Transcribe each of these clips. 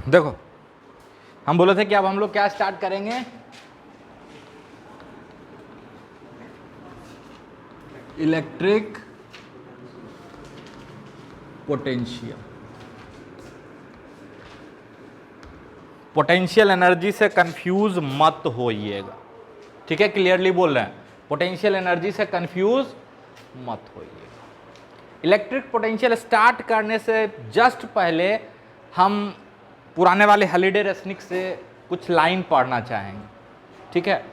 देखो हम बोले थे कि अब हम लोग क्या स्टार्ट करेंगे, इलेक्ट्रिक पोटेंशियल। पोटेंशियल एनर्जी से कंफ्यूज मत होइएगा, ठीक है, क्लियरली बोल रहे हैं, पोटेंशियल एनर्जी से कंफ्यूज मत होइएगा। इलेक्ट्रिक पोटेंशियल स्टार्ट करने से जस्ट पहले हम पुराने वाले हॉलिडे रेसनिक से कुछ लाइन पढ़ना चाहेंगे, ठीक है,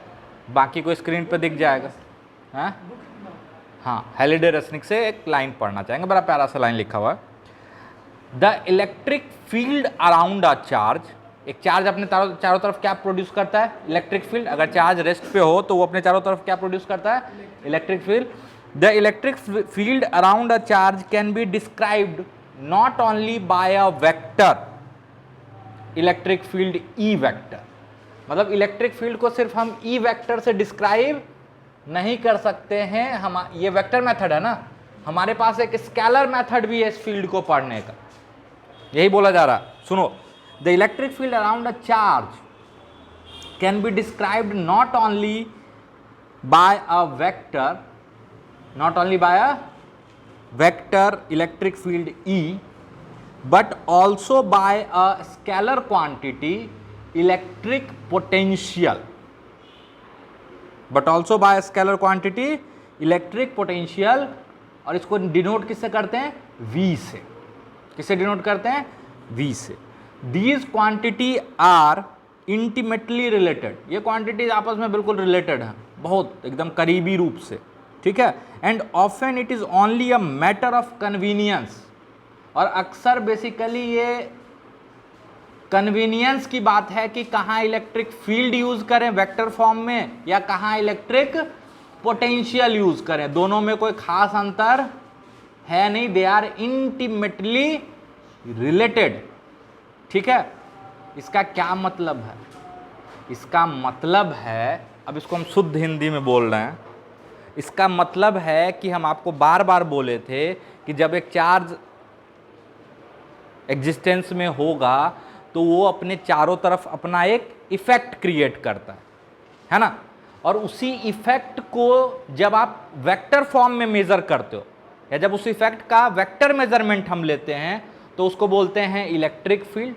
बाकी को स्क्रीन पे दिख जाएगा। हाँ, हॉलिडे रेसनिक से एक लाइन पढ़ना चाहेंगे, बड़ा प्यारा सा लाइन लिखा हुआ है, the electric field around a charge. एक चार्ज अपने चारों तरफ क्या प्रोड्यूस करता है, इलेक्ट्रिक फील्ड। अगर चार्ज रेस्ट पे हो तो वो अपने चारों तरफ क्या प्रोड्यूस करता है, electric field. The electric field around a charge can be described not only by a vector, electric field E vector. मतलब इलेक्ट्रिक फील्ड को सिर्फ हम ई वेक्टर से डिस्क्राइब नहीं कर सकते हैं, हम ये वेक्टर मेथड है ना, हमारे पास एक स्केलर मेथड भी है इस फील्ड को पढ़ने का, यही बोला जा रहा है। सुनो, the electric field around a charge can be described not only by a vector, not only by a vector electric field E, but also by a scalar quantity electric potential, but also by a scalar quantity electric potential। और इसको denote किससे करते हैं, V से। किससे denote करते हैं, V से। These quantity are intimately related, ये क्वांटिटीज आपस में बिल्कुल रिलेटेड हैं, बहुत एकदम करीबी रूप से, ठीक है। And often it is only a matter of convenience, और अक्सर बेसिकली ये कन्वीनियंस की बात है कि कहाँ इलेक्ट्रिक फील्ड यूज करें वेक्टर फॉर्म में या कहाँ इलेक्ट्रिक पोटेंशियल यूज करें, दोनों में कोई खास अंतर है नहीं, दे आर इंटीमेटली रिलेटेड, ठीक है। इसका क्या मतलब है, इसका मतलब है, अब इसको हम शुद्ध हिंदी में बोल रहे हैं, इसका मतलब है कि हम आपको बार बार बोले थे कि जब एक चार्ज एग्जिस्टेंस में होगा तो वो अपने चारों तरफ अपना एक इफेक्ट क्रिएट करता है ना, और उसी इफेक्ट को जब आप वेक्टर फॉर्म में मेजर करते हो या जब उस इफेक्ट का वेक्टर मेजरमेंट हम लेते हैं तो उसको बोलते हैं इलेक्ट्रिक फील्ड,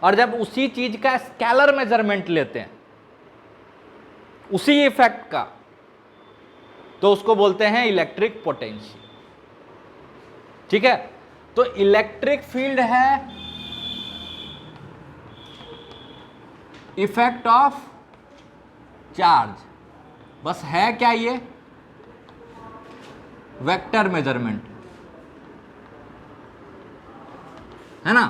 और जब उसी चीज का स्केलर मेजरमेंट लेते हैं उसी इफेक्ट का तो उसको बोलते हैं इलेक्ट्रिक पोटेंशियल, ठीक है। तो इलेक्ट्रिक फील्ड है इफेक्ट ऑफ चार्ज, बस है क्या ये, वेक्टर मेजरमेंट, है ना।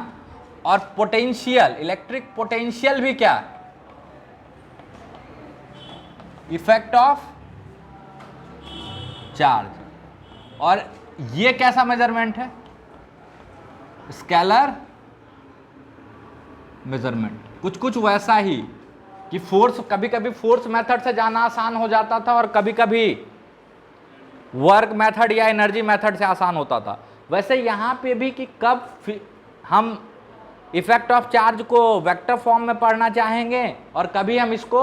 और पोटेंशियल, इलेक्ट्रिक पोटेंशियल भी क्या, इफेक्ट ऑफ चार्ज, और ये कैसा मेजरमेंट है, स्केलर मेजरमेंट। कुछ कुछ वैसा ही कि फोर्स, कभी कभी फोर्स मेथड से जाना आसान हो जाता था और कभी कभी वर्क मेथड या एनर्जी मेथड से आसान होता था, वैसे यहां पे भी कि कब हम इफेक्ट ऑफ चार्ज को वेक्टर फॉर्म में पढ़ना चाहेंगे और कभी हम इसको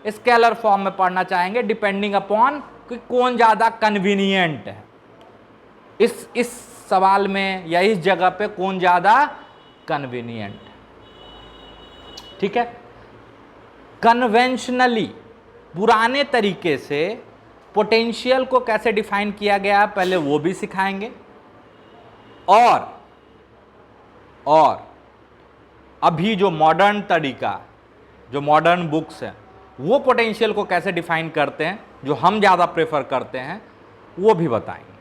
स्केलर फॉर्म में पढ़ना चाहेंगे, डिपेंडिंग अपॉन कि कौन ज़्यादा कन्वीनियंट है इस सवाल में या इस जगह पे कौन ज़्यादा कन्वीनियंट है, ठीक है। कन्वेंशनली पुराने तरीके से पोटेंशियल को कैसे डिफाइन किया गया पहले वो भी सिखाएंगे, और अभी जो मॉडर्न तरीका, जो मॉडर्न बुक्स हैं वो पोटेंशियल को कैसे डिफाइन करते हैं, जो हम ज़्यादा प्रेफर करते हैं, वो भी बताएंगे।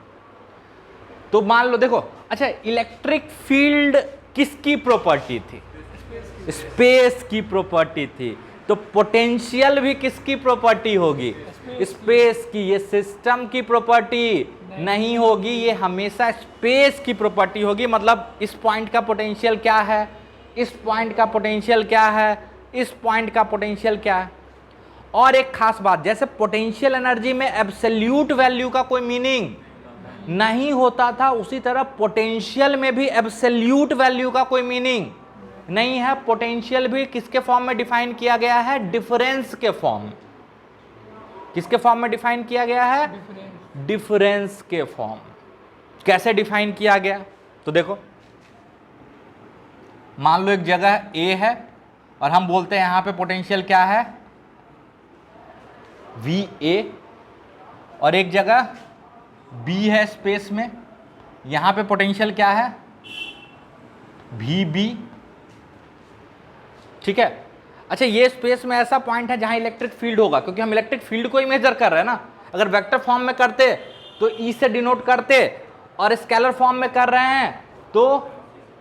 तो मान लो, देखो, अच्छा, इलेक्ट्रिक फील्ड किसकी प्रॉपर्टी थी, स्पेस की प्रॉपर्टी थी, तो पोटेंशियल भी किसकी प्रॉपर्टी होगी, स्पेस की। ये सिस्टम की प्रॉपर्टी नहीं होगी, ये हमेशा स्पेस की प्रॉपर्टी होगी। मतलब इस पॉइंट का पोटेंशियल क्या है, इस पॉइंट का पोटेंशियल क्या है, इस पॉइंट का पोटेंशियल क्या है। और एक खास बात, जैसे पोटेंशियल एनर्जी में एब्सोल्यूट वैल्यू का कोई मीनिंग नहीं होता था, उसी तरह पोटेंशियल में भी एब्सोल्यूट वैल्यू का कोई मीनिंग नहीं है। पोटेंशियल भी किसके फॉर्म में डिफाइन किया गया है? डिफरेंस के फॉर्म में। किसके फॉर्म में डिफाइन किया गया है? डिफरेंस के फॉर्म। कैसे डिफाइन किया गया? तो देखो, मान लो एक जगह ए है और हम बोलते हैं यहां पे पोटेंशियल क्या है? वी ए, और एक जगह बी है स्पेस में, यहां पे पोटेंशियल क्या है? V B. ठीक है। अच्छा, ये स्पेस में ऐसा पॉइंट है जहां इलेक्ट्रिक फील्ड होगा, क्योंकि हम इलेक्ट्रिक फील्ड को ही मेजर कर रहे हैं ना। अगर वेक्टर फॉर्म में करते तो ई से डिनोट करते, और स्केलर फॉर्म में कर रहे हैं तो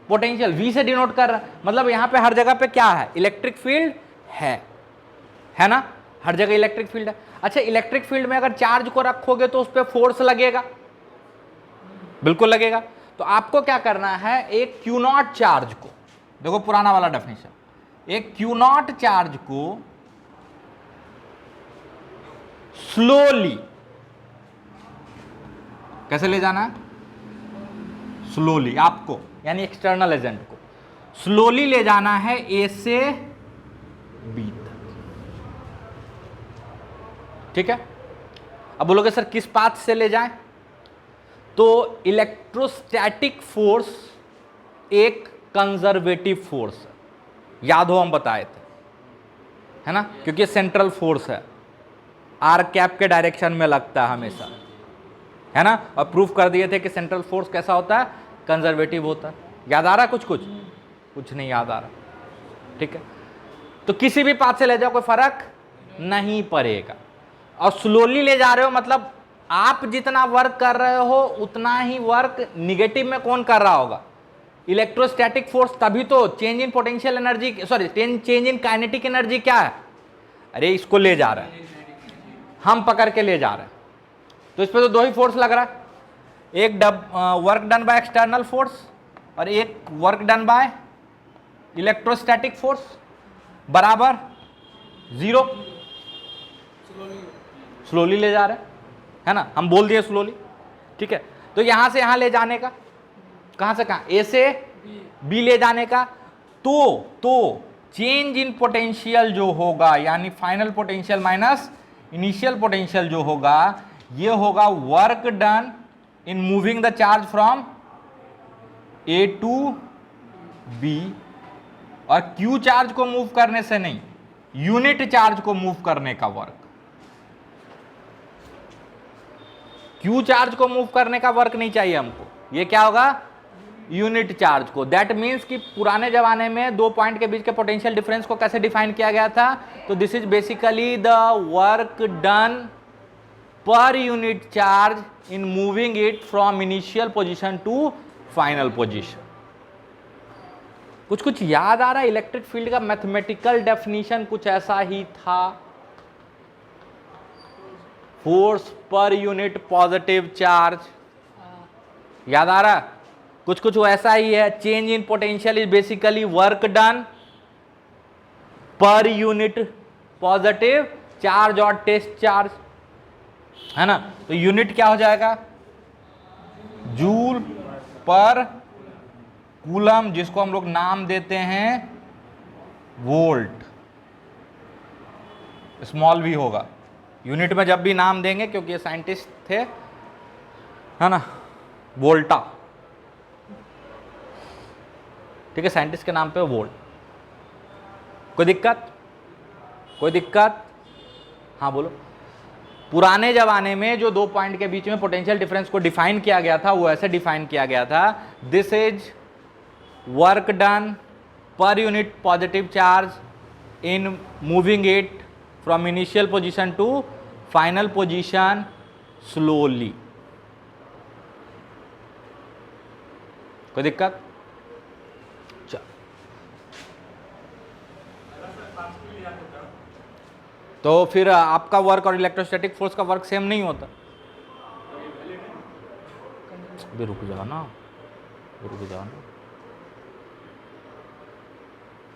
पोटेंशियल वी से डिनोट कर रहे हैं। मतलब यहां पे हर जगह पे क्या है? इलेक्ट्रिक फील्ड है ना? हर जगह इलेक्ट्रिक फील्ड है। अच्छा, इलेक्ट्रिक फील्ड में अगर चार्ज को रखोगे तो उस पर फोर्स लगेगा, बिल्कुल लगेगा। तो आपको क्या करना है? एक क्यू नॉट चार्ज को, देखो पुराना वाला डेफिनेशन, एक क्यू नॉट चार्ज को स्लोली, कैसे ले जाना है? स्लोली, आपको यानी एक्सटर्नल एजेंट को स्लोली ले जाना है ए से बी तक। ठीक है। अब बोलोगे सर किस पाथ से ले जाएं? तो इलेक्ट्रोस्टैटिक फोर्स एक कंजर्वेटिव फोर्स है, याद हो हम बताए थे, है ना, क्योंकि सेंट्रल फोर्स है, आर कैप के डायरेक्शन में लगता है हमेशा, है ना। और प्रूफ कर दिए थे कि सेंट्रल फोर्स कैसा होता है? कंजर्वेटिव होता है। याद आ रहा? कुछ नहीं याद आ रहा? ठीक है। तो किसी भी पाथ से ले जाओ, कोई फर्क नहीं पड़ेगा। और स्लोली ले जा रहे हो मतलब आप जितना वर्क कर रहे हो उतना ही वर्क निगेटिव में कौन कर रहा होगा? Electrostatic force. तभी तो change in potential energy, sorry change in kinetic energy क्या है? अरे इसको ले जा रहा है, हम पकड़ के ले जा रहे हैं, तो इस पे तो दो ही फोर्स लग रहा है, एक work done by external force और एक work done by electrostatic force, बराबर 0। स्लोली ले जा रहे हैं, है ना, हम बोल दिए स्लोली। ठीक है। तो यहां से यहां ले जाने का, कहां से कहां? ए से बी ले जाने का। तो चेंज इन पोटेंशियल जो होगा, यानी final potential minus initial potential जो होगा, ये होगा work done in moving the charge from A to B. और क्यू चार्ज को मूव करने से नहीं, यूनिट चार्ज को मूव करने का वर्क। क्यू चार्ज को मूव करने का वर्क नहीं चाहिए हमको, ये क्या होगा? यूनिट चार्ज को। दैट मीन्स कि पुराने जमाने में दो पॉइंट के बीच के पोटेंशियल डिफरेंस को कैसे डिफाइन किया गया था? तो this is basically the work done per unit charge in moving it from initial position to final position. कुछ याद आ रहा है? इलेक्ट्रिक फील्ड का मैथमेटिकल डेफिनेशन कुछ ऐसा ही था, फोर्स पर यूनिट पॉजिटिव चार्ज। याद आ रहा? कुछ वैसा ही है। Change in potential is basically work done per unit positive charge और टेस्ट चार्ज, है ना। तो यूनिट क्या हो जाएगा? जूल पर कूलम, जिसको हम लोग नाम देते हैं वोल्ट, स्मॉल वी होगा। यूनिट में जब भी नाम देंगे, क्योंकि ये साइंटिस्ट थे, है ना, वोल्टा, ठीक है, साइंटिस्ट के नाम पे वोल्ट। कोई दिक्कत? हाँ बोलो। पुराने जमाने में जो दो पॉइंट के बीच में पोटेंशियल डिफरेंस को डिफाइन किया गया था, वो ऐसे डिफाइन किया गया था, this is work done per unit positive charge in moving it from initial position to final position slowly. कोई दिक्कत? चल, तो फिर आपका वर्क और इलेक्ट्रोस्टैटिक फोर्स का वर्क सेम नहीं होता। भी रुक जाओ ना।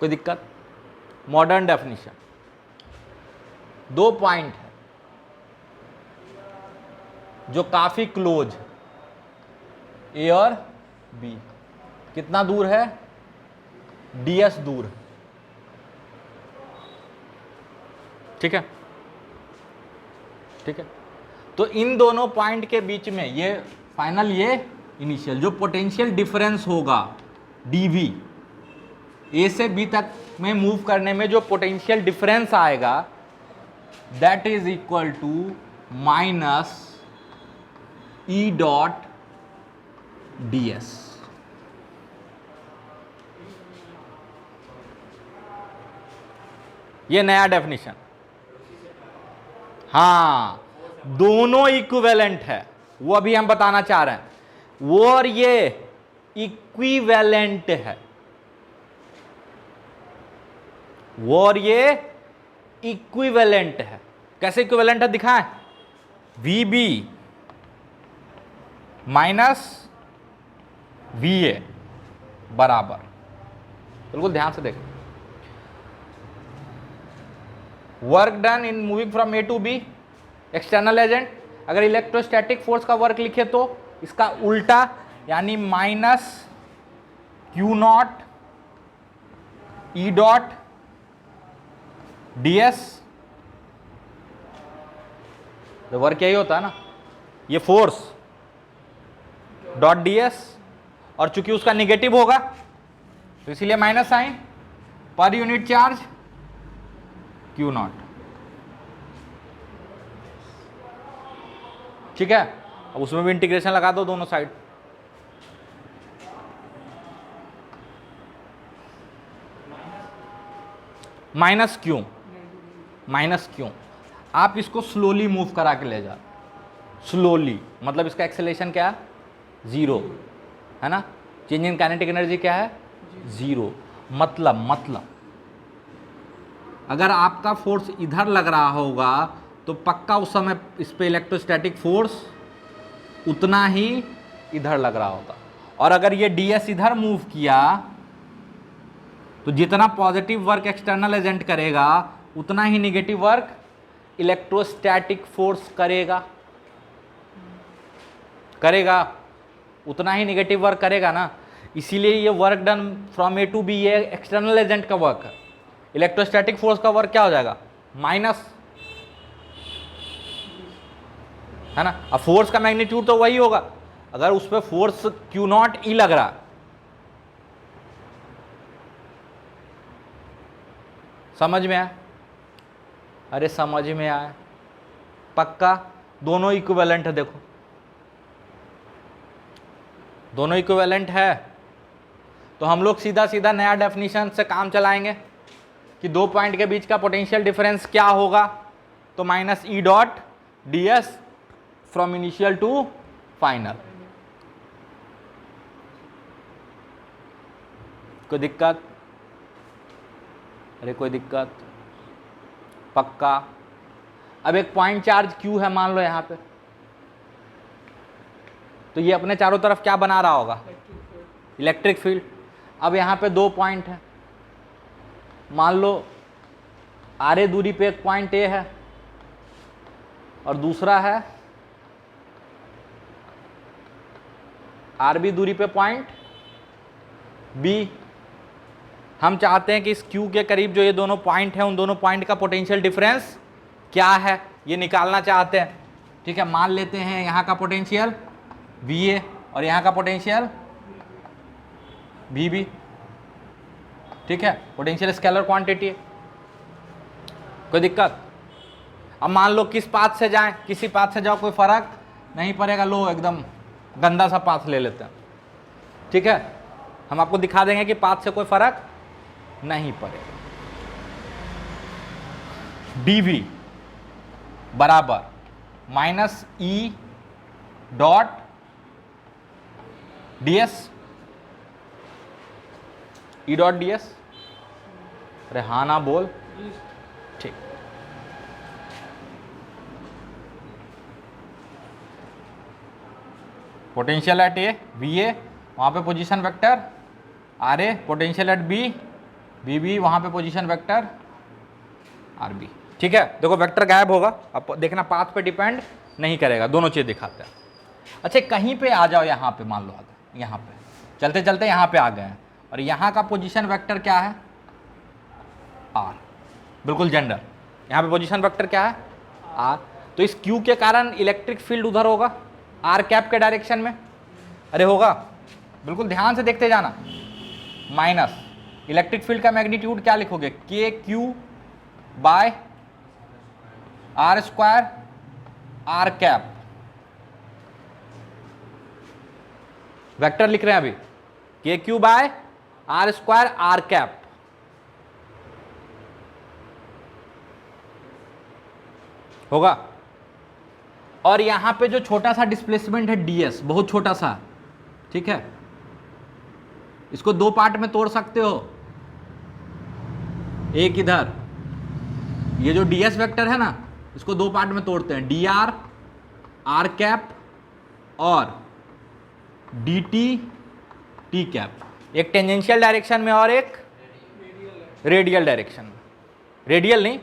कोई दिक्कत? मॉडर्न डेफिनेशन, दो पॉइंट है जो काफी क्लोज, ए और बी, कितना दूर है? ds दूर, ठीक है, ठीक है। तो इन दोनों पॉइंट के बीच में ये फाइनल, ये इनिशियल, जो पोटेंशियल डिफरेंस होगा dv, ए से बी तक में मूव करने में जो पोटेंशियल डिफरेंस आएगा, that is equal to minus E dot ds। ये नया डेफिनेशन। हाँ, दोनों इक्विवेलेंट है, वो अभी हम बताना चाह रहे हैं। वो और ये इक्विवेलेंट है, वो और ये इक्विवेलेंट है। कैसे इक्विवेलेंट है दिखाएं? VB माइनस VA बराबर, बिल्कुल ध्यान से देखें, work done in moving from A to B, external agent. अगर इलेक्ट्रोस्टैटिक फोर्स का वर्क लिखे तो इसका उल्टा, यानी minus Q naught E dot ds। तो वर्क यही होता है ना, ये फोर्स डॉट ds, और चूंकि उसका निगेटिव होगा तो इसीलिए minus sign, per unit charge Q naught, ठीक है। अब उसमें भी इंटीग्रेशन लगा दो दोनों साइड। माइनस क्यों? माइनस क्यों? आप इसको स्लोली मूव करा के ले जा, स्लोली, मतलब इसका एक्सेलरेशन क्या है? 0 है ना। चेंज इन काइनेटिक एनर्जी क्या है? 0। मतलब अगर आपका फोर्स इधर लग रहा होगा तो पक्का उस समय इस पे इलेक्ट्रोस्टैटिक फोर्स उतना ही इधर लग रहा होता। और अगर ये ds इधर मूव किया तो जितना पॉजिटिव वर्क एक्सटर्नल एजेंट करेगा उतना ही निगेटिव वर्क इलेक्ट्रोस्टैटिक फोर्स करेगा, उतना ही निगेटिव वर्क करेगा ना। इसीलिए ये work done from A to B, ये एक्सटर्नल एजेंट का वर्क है। इलेक्ट्रोस्टैटिक फोर्स का वर्क क्या हो जाएगा? माइनस, है ना। अब फोर्स का मैग्नीट्यूड तो वही होगा। अगर उस पर फोर्स Q नॉट E लग रहा, समझ में आया? अरे समझ में आया, पक्का। दोनों इक्विवेलेंट है, देखो दोनों इक्विवेलेंट है। तो हम लोग सीधा सीधा नया डेफिनेशन से काम चलाएंगे कि दो पॉइंट के बीच का पोटेंशियल डिफरेंस क्या होगा। तो minus E dot ds from initial to final. कोई दिक्कत? अरे कोई दिक्कत? पक्का। अब एक पॉइंट चार्ज Q है मान लो यहाँ पे, तो ये अपने चारों तरफ क्या बना रहा होगा? Electric field. अब यहाँ पे दो पॉइंट है, मान लो RA दूरी पे एक पॉइंट A है और दूसरा है RB दूरी पे पॉइंट B। हम चाहते हैं कि इस Q के करीब जो ये दोनों पॉइंट हैं उन दोनों पॉइंट का पोटेंशियल डिफरेंस क्या है ये निकालना चाहते हैं। ठीक है, मान लेते हैं यहाँ का पोटेंशियल VA और यहाँ का पोटेंशियल VB। ठीक है, पोटेंशियल स्केलर क्वांटिटी है, कोई दिक्कत? अब मान लो किस पाथ से जाएं, किसी पाथ से जाओ कोई फर्क नहीं पड़ेगा। लो एकदम गंदा सा पाथ ले लेते हैं, ठीक है। हम आपको दिखा देंगे कि पाथ से कोई फर्क नहीं पड़ेगा। dv बराबर माइनस ई डॉट ds, ई डॉट ds। अरे हाँ ना बोल, ठीक। पोटेंशियल एट ए VA, वहाँ पे position vector RA, potential at B VB, वहाँ पे पोजीशन वेक्टर RB। ठीक है, देखो वेक्टर गायब होगा, अब देखना पाथ पे डिपेंड नहीं करेगा, दोनों चीज़ दिखाते हैं। अच्छा कहीं पे आ जाओ, यहाँ पे मान लो आ गए, यहाँ पे चलते चलते यहाँ पे आ गए हैं और यहाँ का पोजीशन वेक्टर क्या है, आर, बिल्कुल जेंडर। यहाँ पे पोजीशन वेक्टर क्या है, आर। तो इस क्यू के कारण इलेक्ट्रिक फील्ड उधर होगा आर कैप के डायरेक्शन में, अरे होगा, बिल्कुल ध्यान से देखते जाना। माइनस इलेक्ट्रिक फील्ड का मैग्नीट्यूड क्या लिखोगे, K Q by R square R cap, vector लिख रहे हैं अभी, K Q by R square R cap. होगा। और यहां पे जो छोटा सा डिस्प्लेसमेंट है ds, बहुत छोटा सा, ठीक है, इसको दो पार्ट में तोड़ सकते हो। एक इधर ये जो ds वेक्टर है ना, इसको दो पार्ट में तोड़ते हैं, dr आर कैप और dt t कैप, एक टेंजेंशियल डायरेक्शन में और एक रेडियल डायरेक्शन में, रेडियल नहीं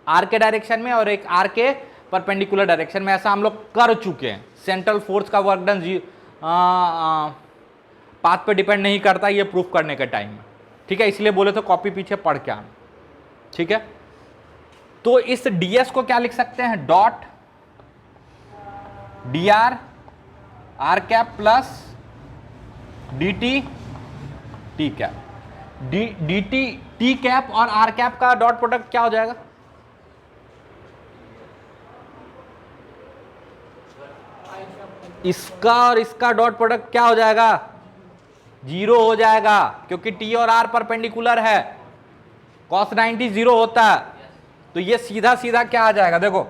आर के डायरेक्शन में और एक आर के परपेंडिकुलर डायरेक्शन में। ऐसा हम लोग कर चुके हैं। सेंट्रल फोर्स का वर्क डन पाथ पे डिपेंड नहीं करता, ये प्रूफ करने के टाइम में, ठीक है, इसलिए बोले तो कॉपी पीछे पढ़ के आना, ठीक है। तो इस ds को क्या लिख सकते हैं, dot dr R cap plus dt t cap, dt t cap और आर कैप का डॉट प्रोडक्ट क्या हो जाएगा, इसका और इसका डॉट प्रोडक्ट क्या हो जाएगा, 0 हो जाएगा, क्योंकि t और r परपेंडिकुलर है, cos 90 0 होता है। तो ये सीधा सीधा क्या आ जाएगा, देखो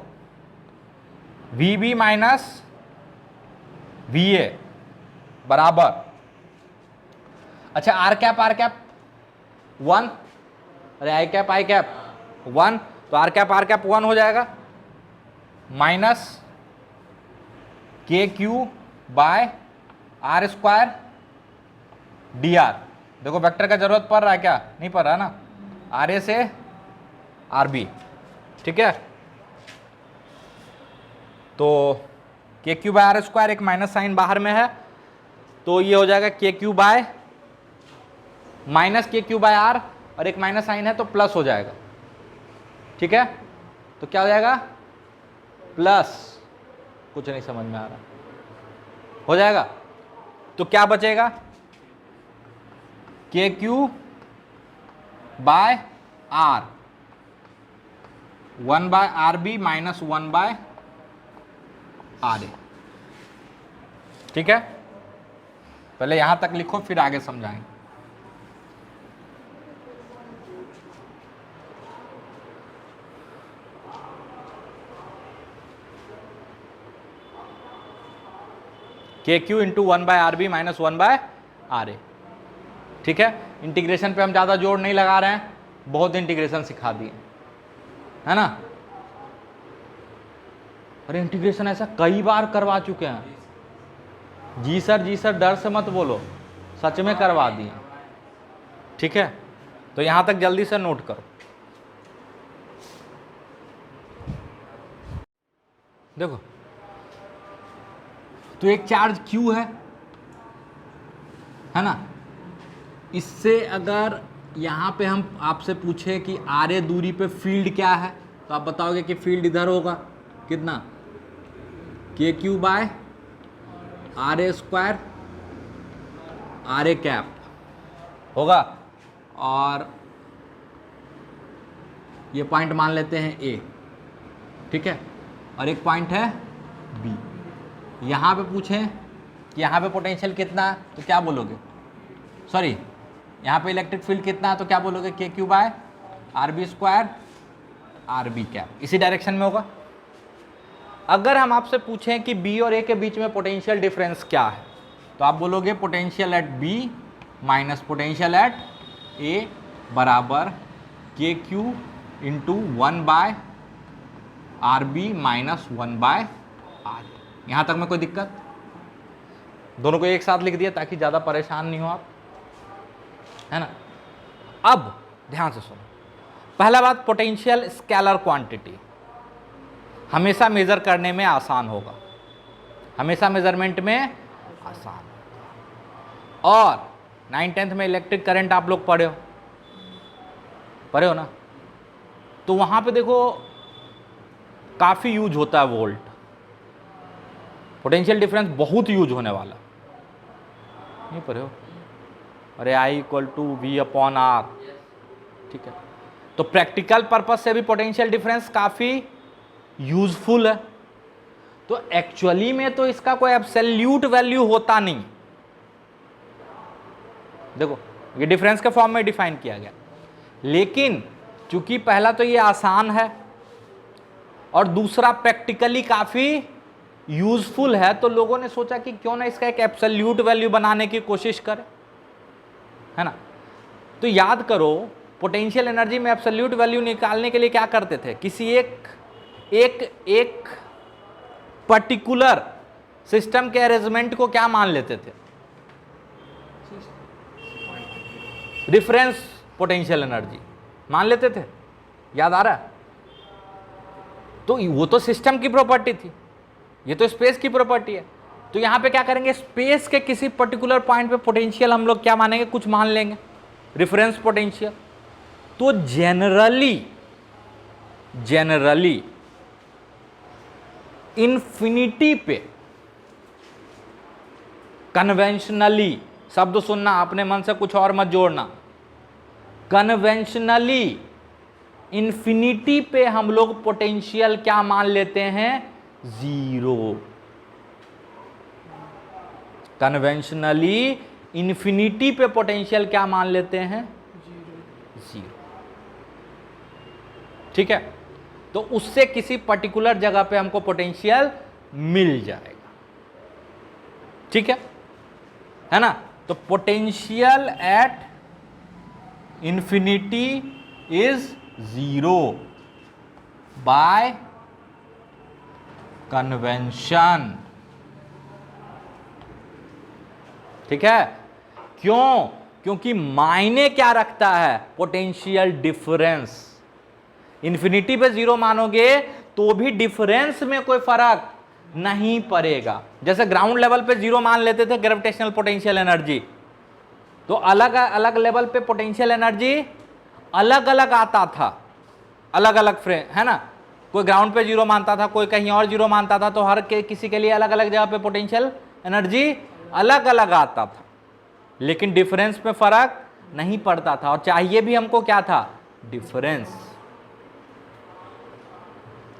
vb माइनस va बराबर, अच्छा आर कैप 1, अरे आई कैप 1, तो आर कैप 1 हो जाएगा, minus K Q by R square D R. देखो वेक्टर का जरूरत पड़ रहा है क्या, नहीं पड़ रहा ना, आर ए से आर बी, ठीक है। तो K Q by R square, एक माइनस साइन बाहर में है, तो ये हो जाएगा K Q by minus K Q by are, और एक माइनस साइन है तो प्लस हो जाएगा, ठीक है। तो क्या हो जाएगा, प्लस, कुछ नहीं समझ में आ रहा, हो जाएगा। तो क्या बचेगा, K Q by R 1 by R B minus 1 by R A, ठीक है। पहले यहां तक लिखो फिर आगे समझाएंगे। K Q into 1 by R B minus 1 by R A, ठीक है। इंटीग्रेशन पे हम ज़्यादा जोर नहीं लगा रहे हैं, बहुत इंटीग्रेशन सिखा दिए, है ना। अरे इंटीग्रेशन ऐसा कई बार करवा चुके हैं, जी सर डर से मत बोलो, सच में करवा दिए, ठीक है। तो यहां तक जल्दी से नोट करो। देखो तो एक चार्ज Q है ना, इससे अगर यहाँ पे हम आपसे पूछे कि आर ए दूरी पे फील्ड क्या है, तो आप बताओगे कि फील्ड इधर होगा, कितना, K Q by R A square R A cap होगा, और ये पॉइंट मान लेते हैं ए, ठीक है, और एक पॉइंट है बी। यहाँ पे पूछें कि यहाँ पे पोटेंशियल कितना है, तो क्या बोलोगे, सॉरी यहाँ पे इलेक्ट्रिक फील्ड कितना है, तो क्या बोलोगे, K Q by R B square R B cap, इसी डायरेक्शन में होगा। अगर हम आपसे पूछें कि बी और ए के बीच में पोटेंशियल डिफरेंस क्या है, तो आप बोलोगे potential at B minus potential at A बराबर K Q into 1 by R B minus 1 by R. यहाँ तक में कोई दिक्कत, दोनों को एक साथ लिख दिया ताकि ज़्यादा परेशान नहीं हो आप, है ना। अब ध्यान से सुनो, पहला बात, पोटेंशियल स्केलर क्वांटिटी हमेशा मेजर करने में आसान होगा, हमेशा मेजरमेंट में आसान, और 9th-10th में इलेक्ट्रिक करंट आप लोग पढ़े हो ना, तो वहां पे देखो काफी यूज होता है वोल्ट, पोटेंशियल डिफरेंस बहुत यूज होने वाला, नहीं पढ़े हो? अरे I=V/R, ठीक है। तो प्रैक्टिकल पर्पस से भी पोटेंशियल डिफरेंस काफी यूजफुल है। तो एक्चुअली में तो इसका कोई एब्सोल्यूट वैल्यू होता नहीं, देखो ये डिफरेंस के फॉर्म में डिफाइन किया गया, लेकिन चूंकि पहला तो ये आसान है और दूसरा प्रैक्टिकली काफी यूजफुल है, तो लोगों ने सोचा कि क्यों ना इसका एक एब्सोल्यूट वैल्यू बनाने की कोशिश करें, है ना। तो याद करो पोटेंशियल एनर्जी में एब्सोल्यूट वैल्यू निकालने के लिए क्या करते थे, किसी एक पर्टिकुलर सिस्टम के अरेंजमेंट को क्या मान लेते थे, रिफरेंस पोटेंशियल एनर्जी मान लेते थे, याद आ रहा है? तो वो तो सिस्टम की प्रॉपर्टी थी, ये तो स्पेस की प्रॉपर्टी है। तो यहां पे क्या करेंगे, स्पेस के किसी पर्टिकुलर पॉइंट पे पोटेंशियल हम लोग क्या मानेंगे, कुछ मान लेंगे, रिफरेंस पोटेंशियल। तो जनरली इन्फिनिटी पे, कन्वेंशनली, शब्द सुनना अपने मन से कुछ और मत जोड़ना, कन्वेंशनली इन्फिनिटी पे हम लोग पोटेंशियल क्या मान लेते हैं, जीरो। कन्वेंशनली इन्फिनिटी पे पोटेंशियल क्या मान लेते हैं, जीरो, ठीक है। तो उससे किसी पर्टिकुलर जगह पे हमको पोटेंशियल मिल जाएगा, ठीक है ना। तो potential at infinity is zero by convention, ठीक है। क्यों? क्योंकि मायने क्या रखता है, पोटेंशियल डिफरेंस। इंफिनिटी पे जीरो मानोगे तो भी डिफरेंस में कोई फर्क नहीं पड़ेगा। जैसे ग्राउंड लेवल पे जीरो मान लेते थे ग्रेविटेशनल पोटेंशियल एनर्जी, तो अलग अलग लेवल पे पोटेंशियल एनर्जी अलग अलग आता था, अलग अलग फ्रेम, है ना। कोई ग्राउंड पे जीरो मानता था, कोई कहीं और जीरो मानता था, तो हर किसी के लिए अलग अलग जगह पे पोटेंशियल एनर्जी अलग अलग आता था, लेकिन डिफरेंस में फर्क नहीं पड़ता था। और चाहिए भी हमको क्या था, डिफरेंस।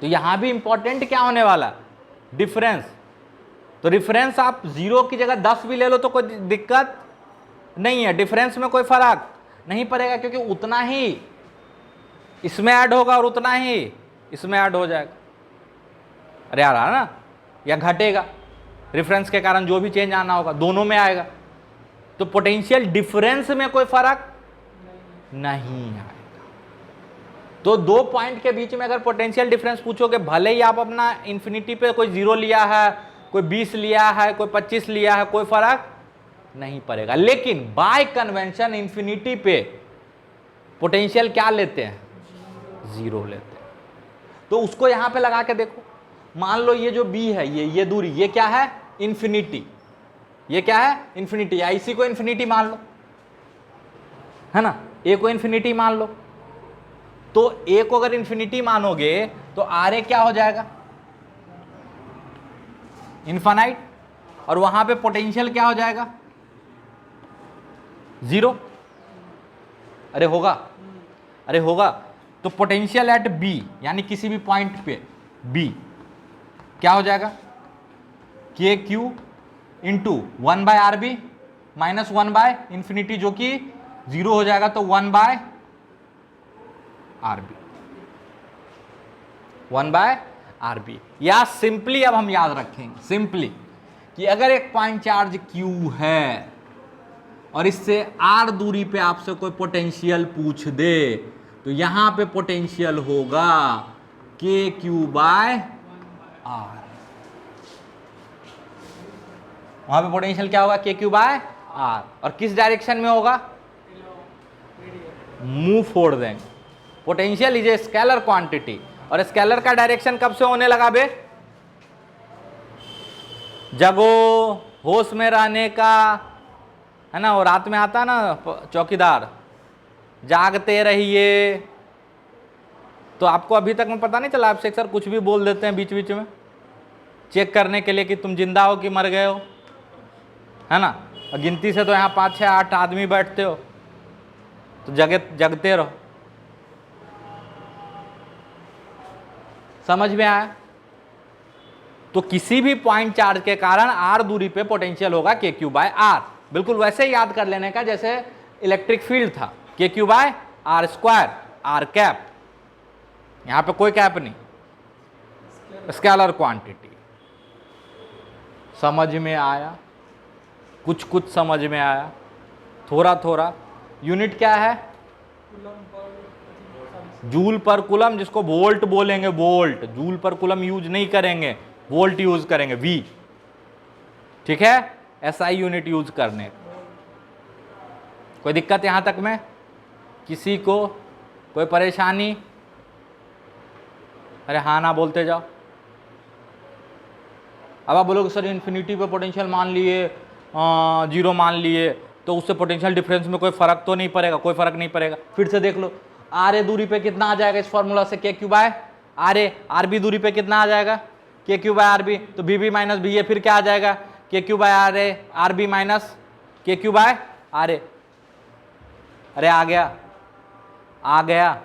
तो यहां भी इंपॉर्टेंट क्या होने वाला, डिफरेंस। तो डिफरेंस आप जीरो की जगह 10 भी ले लो तो कोई दिक्कत नहीं है, डिफरेंस में कोई फर्क नहीं पड़ेगा, क्योंकि उतना ही इसमें ऐड होगा और उतना ही इसमें ऐड हो जाएगा। अरे यार आ ना, या घटेगा, रेफरेंस के कारण जो भी चेंज आना होगा दोनों में आएगा। तो पोटेंशियल डिफरेंस में कोई फर्क नहीं आएगा। तो दो पॉइंट के बीच में अगर पोटेंशियल डिफरेंस पूछोगे, भले ही आप अपना इंफिनिटी पे कोई 0 लिया है, कोई 20 लिया है, कोई 25 लिया है, कोई फर्क नहीं पड़ेगा। लेकिन बाय कन्वेंशन इंफिनिटी पे पोटेंशियल क्या लेते हैं, 0 लेते हैं। तो उसको यहां पे लगा के देखो, मान लो ये जो b है, ये दूरी, ये क्या है, इंफिनिटी। ये क्या है, इंफिनिटी। या इसी को इंफिनिटी मान लो, है ना, a को इंफिनिटी मान लो। तो a को अगर इंफिनिटी मानोगे तो RA क्या हो जाएगा, इनफाइनाइट। और वहां पे पोटेंशियल क्या हो जाएगा, 0। अरे होगा। तो पोटेंशियल एट B यानी किसी भी पॉइंट पे B क्या हो जाएगा, KQ इंटू 1/RB माइनस 1/इंफिनिटी, जो कि 0 हो जाएगा, तो 1/RB 1/RB। या सिंपली अब हम याद रखेंगे सिंपली कि अगर एक पॉइंट चार्ज Q है और इससे R दूरी पे आपसे कोई पोटेंशियल पूछ दे, तो यहां पे पोटेंशियल होगा KQ/R। वहां पे पोटेंशियल क्या होगा, KQ/R। और किस डायरेक्शन में होगा, मुंह फोड़ देंगे। Potential is a scalar quantity, और स्केलर का डायरेक्शन कब से होने लगा बे, जगो होश में रहने का है ना, और रात में आता ना चौकीदार, जागते रहिए। तो आपको अभी तक में पता नहीं चला, आपसे सर कुछ भी बोल देते हैं बीच बीच में चेक करने के लिए कि तुम जिंदा हो कि मर गए हो, है ना। और गिनती से तो यहाँ 5 6 8 आदमी बैठते हो, तो जगते रहो। समझ में आया? तो किसी भी पॉइंट चार्ज के कारण r दूरी पे पोटेंशियल होगा KQ/r। बिल्कुल वैसे ही याद कर लेने का जैसे इलेक्ट्रिक फील्ड था, KQ/r², r कैप, यहां पे कोई कैप नहीं, स्केलर क्वांटिटी। समझ में आया? कुछ कुछ समझ में आया, थोड़ा थोड़ा। यूनिट क्या है? जूल पर कूलम, जिसको वोल्ट बोलेंगे, वोल्ट। जूल पर कूलम यूज नहीं करेंगे, वोल्ट यूज करेंगे, वी। ठीक है, SI यूनिट यूज करने। कोई दिक्कत यहां तक में? किसी को कोई परेशानी? अरे हाँ ना बोलते जाओ। अब आप बोलोगे सर इन्फिनिटी पे पोटेंशियल मान लिए, 0 मान लिए, तो उससे पोटेंशियल डिफरेंस में कोई फर्क तो नहीं पड़ेगा। कोई फर्क नहीं पड़ेगा। फिर से देख लो, RA दूरी पे कितना आ जाएगा इस फॉर्मूला से? KQ/RA। RB दूरी पे कितना आ जाएगा? KQ/RB। तो BB माइनस BA फिर क्या आ जाएगा? KQ/RA, RB minus KQ/RA। अरे आ गया, आ गया।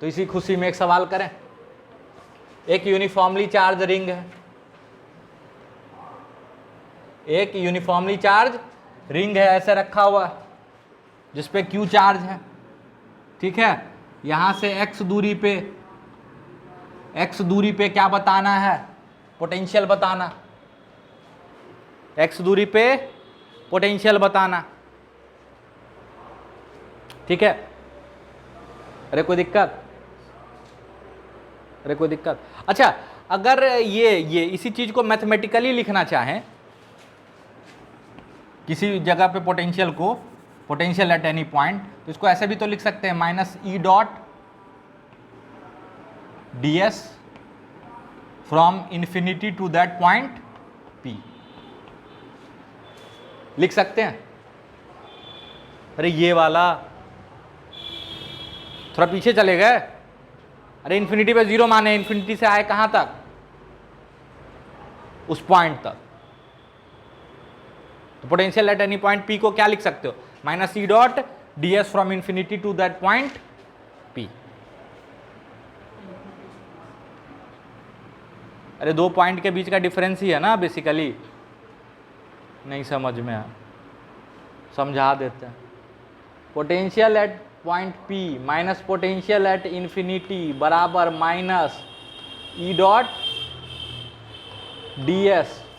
तो इसी खुशी में एक सवाल करें। एक यूनिफॉर्मली चार्ज रिंग है, एक यूनिफॉर्मली चार्ज रिंग है, ऐसे रखा हुआ जिसपे Q चार्ज है। ठीक है, यहां से x दूरी पे क्या बताना है? पोटेंशियल बताना। x दूरी पे पोटेंशियल बताना। ठीक है। अरे कोई दिक्कत? अरे कोई दिक्कत? अच्छा, अगर ये इसी चीज को मैथमेटिकली लिखना चाहें, किसी जगह पे पोटेंशियल को, पोटेंशियल एट एनी पॉइंट, तो इसको ऐसे भी तो लिख सकते हैं, -E.ds from infinity to that point P। लिख सकते हैं। अरे ये वाला थोड़ा पीछे चले गए। अरे इन्फिनिटी पे 0 माने, इन्फिनिटी से आए कहां तक? उस पॉइंट तक। तो potential at any point P को क्या लिख सकते हो? -E.ds from infinity to that point P। अरे दो पॉइंट के बीच का डिफरेंस ही है ना बेसिकली। नहीं समझ में आया, समझा देते हैं। Potential at point P minus potential at infinity बराबर -E.ds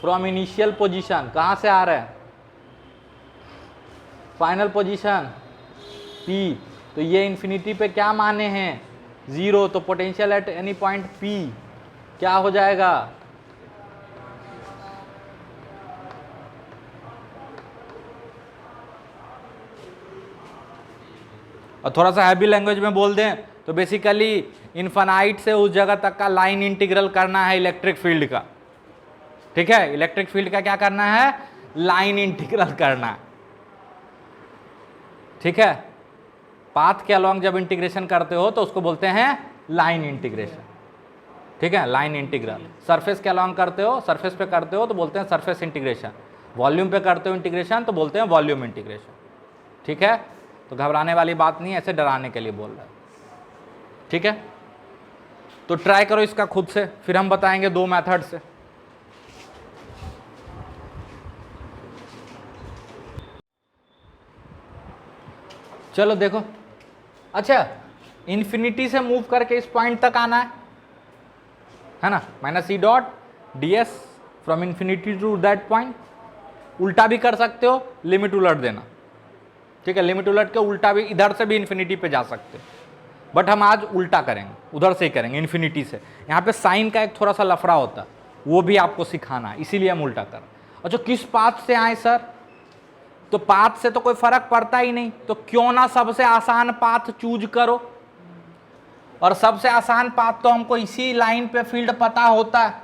फ्रॉम इनिशियल पोजीशन। कहां से आ रहा है? Final position P। तो ये इन्फिनिटी पे क्या माने हैं? 0। तो potential at any point P क्या हो जाएगा? और थोड़ा सा हैवी लैंग्वेज में बोल दें तो बेसिकली इनफाइनाइट से उस जगह तक का लाइन इंटीग्रल करना है इलेक्ट्रिक फील्ड का। ठीक है, इलेक्ट्रिक फील्ड का क्या करना है? लाइन इंटीग्रल करना है। ठीक है, पाथ के अलोंग जब इंटीग्रेशन करते हो तो उसको बोलते हैं लाइन इंटीग्रेशन। ठीक है, लाइन इंटीग्रल। सरफेस के अलोंग करते हो, सरफेस पे करते हो तो बोलते हैं सरफेस इंटीग्रेशन। वॉल्यूम पे करते हो इंटीग्रेशन तो बोलते हैं वॉल्यूम इंटीग्रेशन। ठीक है, तो घबराने वाली बात नहीं, ऐसे डराने के लिए बोल रहा है। ठीक है, तो ट्राई करो इसका खुद से, फिर हम बताएंगे 2 मेथड से। चलो देखो। अच्छा, इन्फिनिटी से मूव करके इस पॉइंट तक आना है ना, -E.ds from infinity to that point. उल्टा भी कर सकते हो, लिमिट उलट देना। ठीक है, लिमिट उलट के उल्टा भी, इधर से भी इन्फिनिटी पे जा सकते हो, बट हम आज उल्टा करेंगे, उधर से ही करेंगे, इन्फिनिटी से। यहाँ पे साइन का एक थोड़ा सा लफड़ा होता है, वो भी आपको सिखाना है, इसीलिए हम उल्टा कर। अच्छा, किस पाथ से आए सर? तो पाथ से तो कोई फर्क पड़ता ही नहीं, तो क्यों ना सबसे आसान पाथ चूज करो। और सबसे आसान पाथ तो हमको इसी लाइन पे फील्ड पता होता है।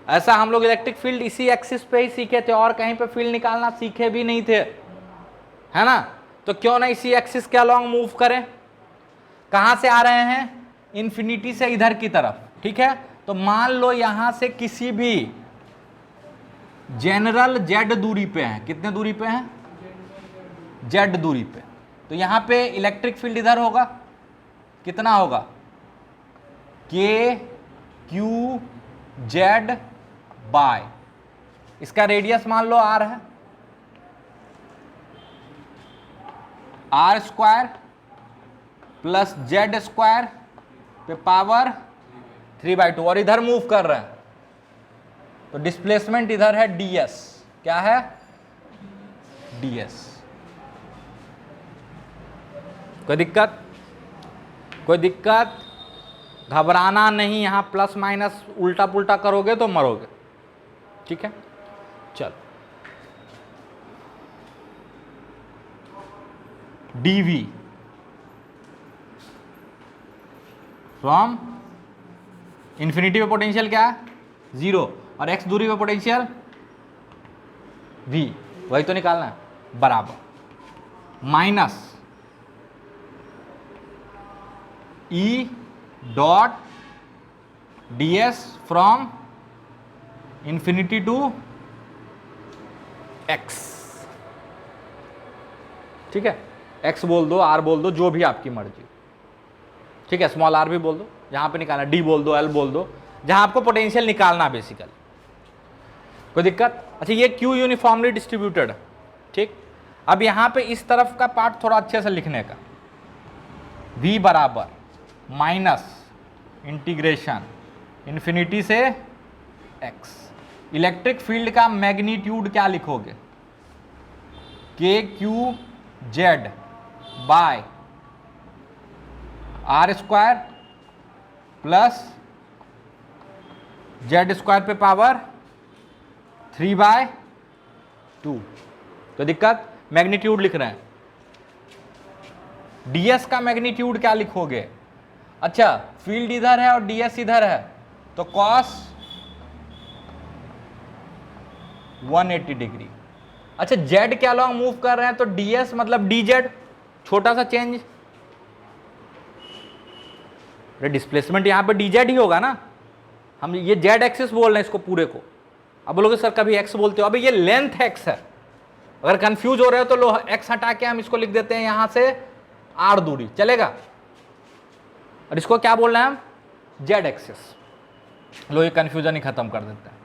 ऐसा हम लोग इलेक्ट्रिक फील्ड इसी एक्सिस पे ही सीखे थे, और कहीं पे फील्ड निकालना सीखे भी नहीं थे, है ना। तो क्यों ना इसी एक्सिस के अलॉन्ग मूव करें। कहां से आ रहे हैं, इन्फिनिटी से इधर की तरफ, ठीक है। तो मान लो यहां से किसी भी जनरल जेड दूरी पे हैं, कितने दूरी पे हैं, जेड दूरी पे, तो यहां पे इलेक्ट्रिक फील्ड इधर होगा, कितना होगा, के क्यू जेड बाय, इसका रेडियस मान लो आर है, R square plus Z square पे पावर 3/2, और इधर मूव कर रहे हैं तो डिस्प्लेसमेंट इधर है ds, क्या है, ds। कोई दिक्कत, कोई दिक्कत, घबराना नहीं, यहां प्लस माइनस उल्टा पुल्टा करोगे तो मरोगे, ठीक है। चल dv फ्रॉम इंफिनिटी पे पोटेंशियल क्या है, 0, और x दूरी पे पोटेंशियल v, वही तो निकालना है, बराबर minus e dot ds from infinity to x, ठीक है। x बोल दो, r बोल दो, जो भी आपकी मर्जी, ठीक है, स्मॉल r भी बोल दो, जहां पे निकालना, d बोल दो, l बोल दो, जहां आपको पोटेंशियल निकालना बेसिकली, कोई दिक्कत। अच्छा, ये q यूनिफॉर्मली डिस्ट्रीब्यूटेड, ठीक। अब यहां पे इस तरफ का पार्ट थोड़ा अच्छे से लिखने का, v बराबर माइनस इंटीग्रेशन इंफिनिटी से x, इलेक्ट्रिक फील्ड का मैग्नीट्यूड क्या लिखोगे, K Q Z by R square plus Z square पे पावर 3/2। तो दिक्कत, मैग्नीट्यूड लिख रहे हैं, ds का मैग्नीट्यूड क्या लिखोगे, अच्छा फील्ड इधर है और ds इधर है, तो cos 180 डिग्री। अच्छा, z के अलॉन्ग मूव कर रहे हैं तो ds मतलब dz, छोटा सा चेंज, डिस्प्लेसमेंट यहां पे dz ही होगा ना, हम ये z एक्सिस बोल रहे हैं इसको पूरे को। अब बोलोगे सर कभी x बोलते हो, अबे ये लेंथ x है, अगर कंफ्यूज हो रहे हो तो लो x हटा के हम इसको लिख देते हैं यहां से r दूरी, चलेगा। और इसको क्या बोल रहे हैं हम, z एक्सिस, लो ये कंफ्यूजन ही खत्म कर देते हैं।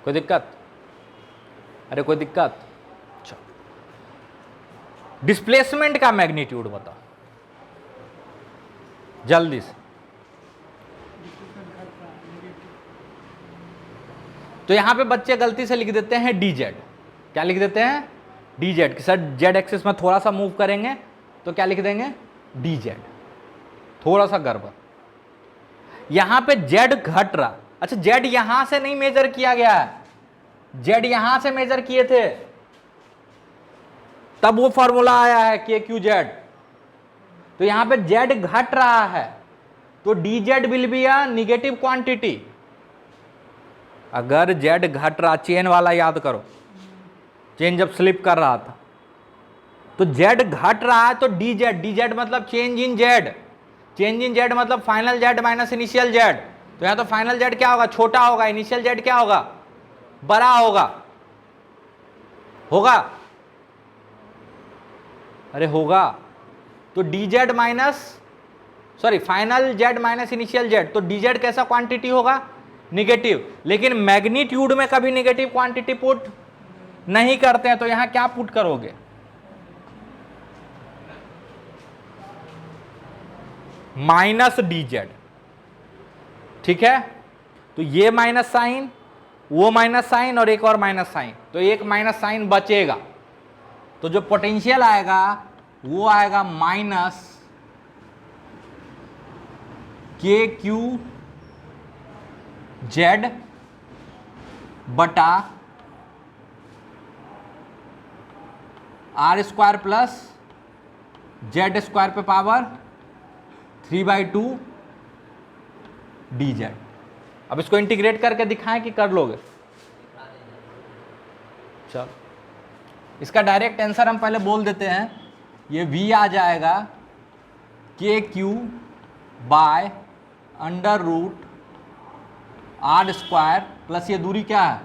कोई दिक्कत, अरे कोई दिक्कत, डिस्प्लेसमेंट का मैग्नीट्यूड बताओ जल्दी से। तो यहां पे बच्चे गलती से लिख देते हैं dz, क्या लिख देते हैं, dz, कि सर z एक्सिस में थोड़ा सा मूव करेंगे तो क्या लिख देंगे, dz, थोड़ा सा गड़बड़। यहां पे z घट रहा, अच्छा z यहां से नहीं मेजर किया गया है, z यहां से मेजर किए थे, तब वो फॉर्मूला आया है के क्यू जेड। तो यहां पे z घट रहा है तो dz will be a negative quantity. अगर z घट रहा, चेन वाला याद करो, चेन जब स्लिप कर रहा था तो z घट रहा है तो dz मतलब change in z, change in z मतलब final z minus initial z। तो यहां तो फाइनल z क्या होगा, छोटा होगा, इनिशियल z क्या होगा, बड़ा होगा, होगा, अरे होगा। तो dz minus, sorry final z minus initial z, तो dz कैसा क्वांटिटी होगा, निगेटिव। लेकिन मैग्नीट्यूड में कभी निगेटिव क्वांटिटी पुट नहीं करते हैं, तो यहां क्या पुट करोगे, माइनस dz, ठीक है। तो ये माइनस साइन, वो माइनस साइन और एक और माइनस साइन, तो एक माइनस साइन बचेगा, तो जो पोटेंशियल आएगा वो आएगा माइनस के क्यू जेड बटा R square plus Z square पे पावर 3/2 डी जेड। अब इसको इंटीग्रेट करके दिखाएं कि कर लोगे? चलो इसका डायरेक्ट आंसर हम पहले बोल देते हैं, ये v आ जाएगा KQ by under root R square plus ये दूरी क्या है,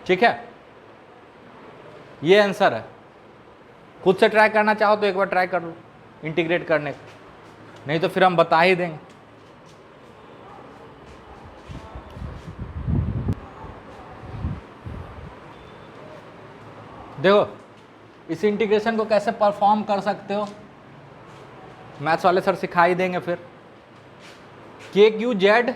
ठीक है, ये आंसर है। खुद से ट्राई करना चाहो तो एक बार ट्राई कर लो इंटीग्रेट करने का, नहीं तो फिर हम बता ही देंगे। देखो इस इंटीग्रेशन को कैसे परफॉर्म कर सकते हो, मैथ्स वाले सर सिखा ही देंगे फिर। के क्यू जेड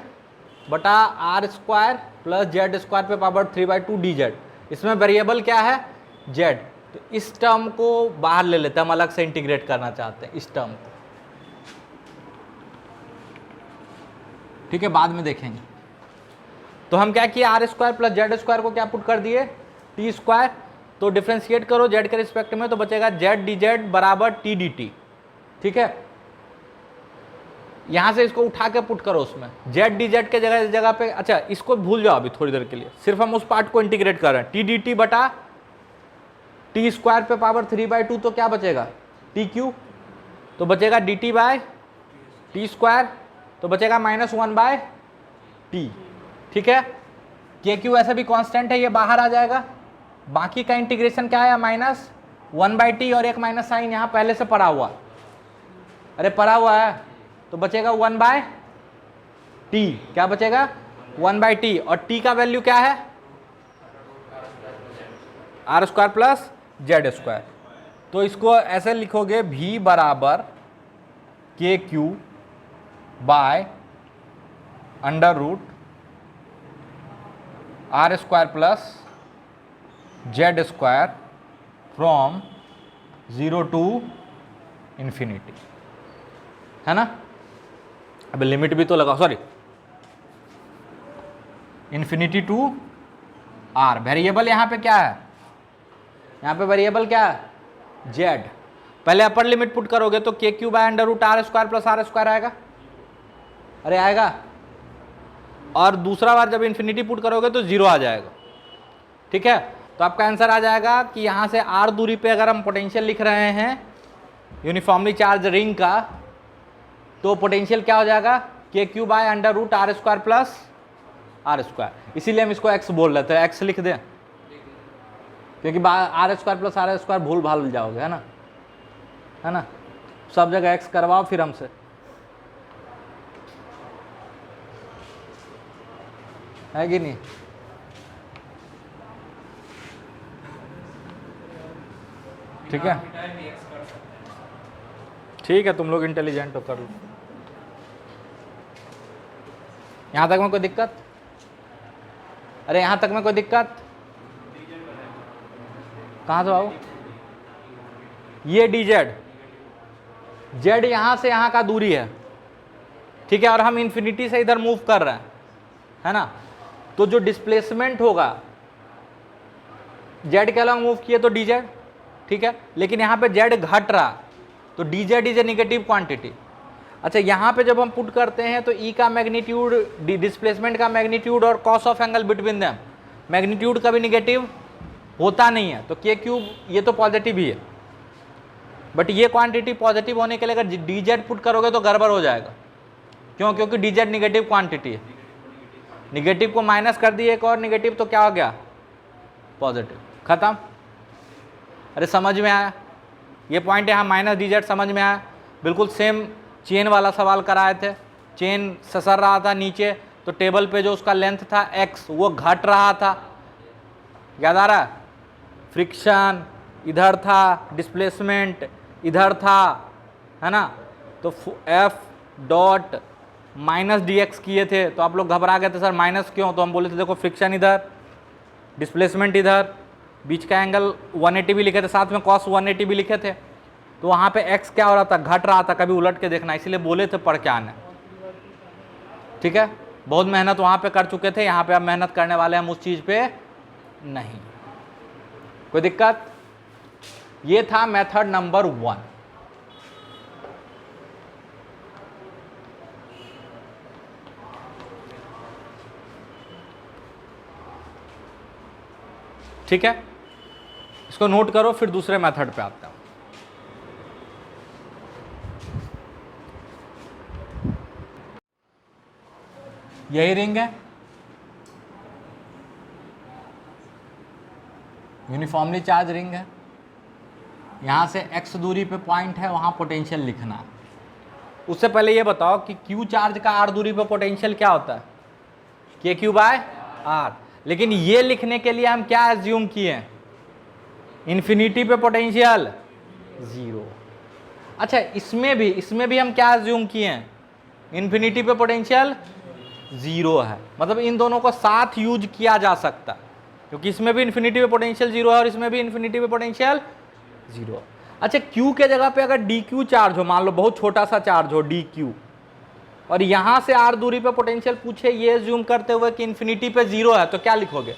बटा R square plus Z square पे पावर 3/2 डी जेड, इसमें वेरिएबल क्या है, जेड। तो इस टर्म को बाहर ले लेते हैं, हम अलग से इंटीग्रेट करना चाहते हैं इस टर्म को, ठीक है, बाद में देखेंगे। तो हम क्या किए, R square plus Z square को क्या पुट कर दिए, टी स्क्वायर। तो डिफ्रेंशिएट करो जेड के रिस्पेक्ट में, तो बचेगा जेड डी जेड बराबर टी डी टी, ठीक है। यहां से इसको उठा के पुट करो उसमें, जेड डी जेड के जगह पे। अच्छा इसको भूल जाओ अभी थोड़ी देर के लिए, सिर्फ हम उस पार्ट को इंटीग्रेट कर रहे हैं। टी डी टी बटा टी स्क्वायर पे पावर 3/2, तो क्या बचेगा, टी क्यू, तो बचेगा D T by T square, तो बचेगा -1/t, ठीक है। के क्यू ऐसे भी कांस्टेंट है, ये बाहर आ जाएगा। बाकी का इंटीग्रेशन क्या है, -1/t और एक माइनस साइन यहाँ पहले से पड़ा हुआ, अरे पड़ा हुआ है, तो बचेगा 1/t, क्या बचेगा 1/t, और t का वैल्यू क्या है, R square plus Z square. तो इसको ऐसे लिखोगे, v बराबर K Q by under root R square plus Z square from 0 to infinity, है ना। अब लिमिट भी तो लगा, sorry, infinity to R. Variable यहाँ पे क्या है, यहाँ पे वेरिएबल क्या है, जेड। पहले अपर लिमिट पुट करोगे तो K Q by under root R square plus R square आएगा, अरे आएगा। और दूसरा बार जब इन्फिनिटी पुट करोगे तो 0 आ जाएगा, ठीक है। तो आपका आंसर आ जाएगा कि यहाँ से आर दूरी पे अगर हम पोटेंशियल लिख रहे हैं यूनिफॉर्मली चार्ज रिंग का, तो पोटेंशियल क्या हो जाएगा, K Q by under root R square plus R square. इसीलिए हम इसको एक्स बोल रहे थे, एक्स लिख दें, क्योंकि R square plus R square भूल भाल जाओगे, है ना, सब जगह एक्स करवाओ फिर हमसे। है कि नहीं, ठीक है, ठीक है, तुम लोग इंटेलिजेंट हो, कर लो। यहां तक में कोई दिक्कत, अरे यहां तक में कोई दिक्कत, कहाँ से आओ, ये डी जेड, जेड यहां से यहां का दूरी है, ठीक है, और हम इन्फिनिटी से इधर मूव कर रहे हैं, है ना। तो जो डिस्प्लेसमेंट होगा, जेड के अलॉन्ग मूव किए तो डी जेड, ठीक है, लेकिन यहाँ पे जेड घट रहा, तो D Z is a negative quantity. अच्छा यहाँ पे जब हम पुट करते हैं तो ई का मैग्नीट्यूड, डिस्प्लेसमेंट का मैग्नीट्यूड और cos of angle between them, magnitude कभी निगेटिव होता नहीं है, तो के क्यूब ये तो पॉजिटिव ही है, बट ये क्वांटिटी पॉजिटिव होने के लिए अगर डी जेड पुट करोगे तो गड़बड़ हो जाएगा। क्यों, क्योंकि डी जेड निगेटिव क्वांटिटी है, निगेटिव को माइनस कर दिए एक और निगेटिव, तो क्या हो गया, पॉजिटिव, खत्म। अरे समझ में आया, ये पॉइंट यहाँ माइनस डी जेड समझ में आया। बिल्कुल सेम चेन वाला सवाल कराए थे, चेन ससर रहा था नीचे, तो टेबल पे जो उसका लेंथ था x वो घट रहा था, याद आ रहा है, फ्रिक्शन इधर था, डिस्प्लेसमेंट इधर था, है ना। तो f dot minus D x किए थे, तो आप लोग घबरा गए थे सर माइनस क्यों, तो हम बोले थे देखो फ्रिक्शन इधर, डिस्प्लेसमेंट इधर, बीच का एंगल 180 भी लिखे थे, साथ में कॉस 180 भी लिखे थे, तो वहाँ पे x क्या हो रहा था, घट रहा था, कभी उलट के देखना, इसीलिए बोले थे पढ़ के आने, ठीक है। बहुत मेहनत वहाँ पे कर चुके थे, यहाँ पे अब मेहनत करने वाले हम उस चीज़ पे नहीं। कोई दिक्कत? ये था मेथड नंबर 1। ठीक है, इसको नोट करो, फिर दूसरे मेथड पे आते हैं। यही रिंग है, यूनिफॉर्मली चार्ज रिंग है, यहां से x दूरी पे पॉइंट है, वहां पोटेंशियल लिखना है। उससे पहले ये बताओ कि q चार्ज का r दूरी पे पोटेंशियल क्या होता है? KQ/R। लेकिन ये लिखने के लिए हम क्या एज्यूम किए? इन्फिनिटी पे पोटेंशियल 0। अच्छा, इसमें भी हम क्या एज्यूम किए हैं? इन्फिनिटी पे पोटेंशियल 0 है। मतलब इन दोनों को साथ यूज किया जा सकता है, क्योंकि इसमें भी इन्फिनिटी पे पोटेंशियल 0 है और इसमें भी इन्फिनिटी पे पोटेंशियल 0। अच्छा, Q के जगह पे अगर DQ चार्ज हो, मान लो बहुत छोटा सा चार्ज हो DQ, और यहां से R दूरी पे पोटेंशियल पूछे, ये एज्यूम करते हुए कि इन्फिनिटी पे 0 है, तो क्या लिखोगे?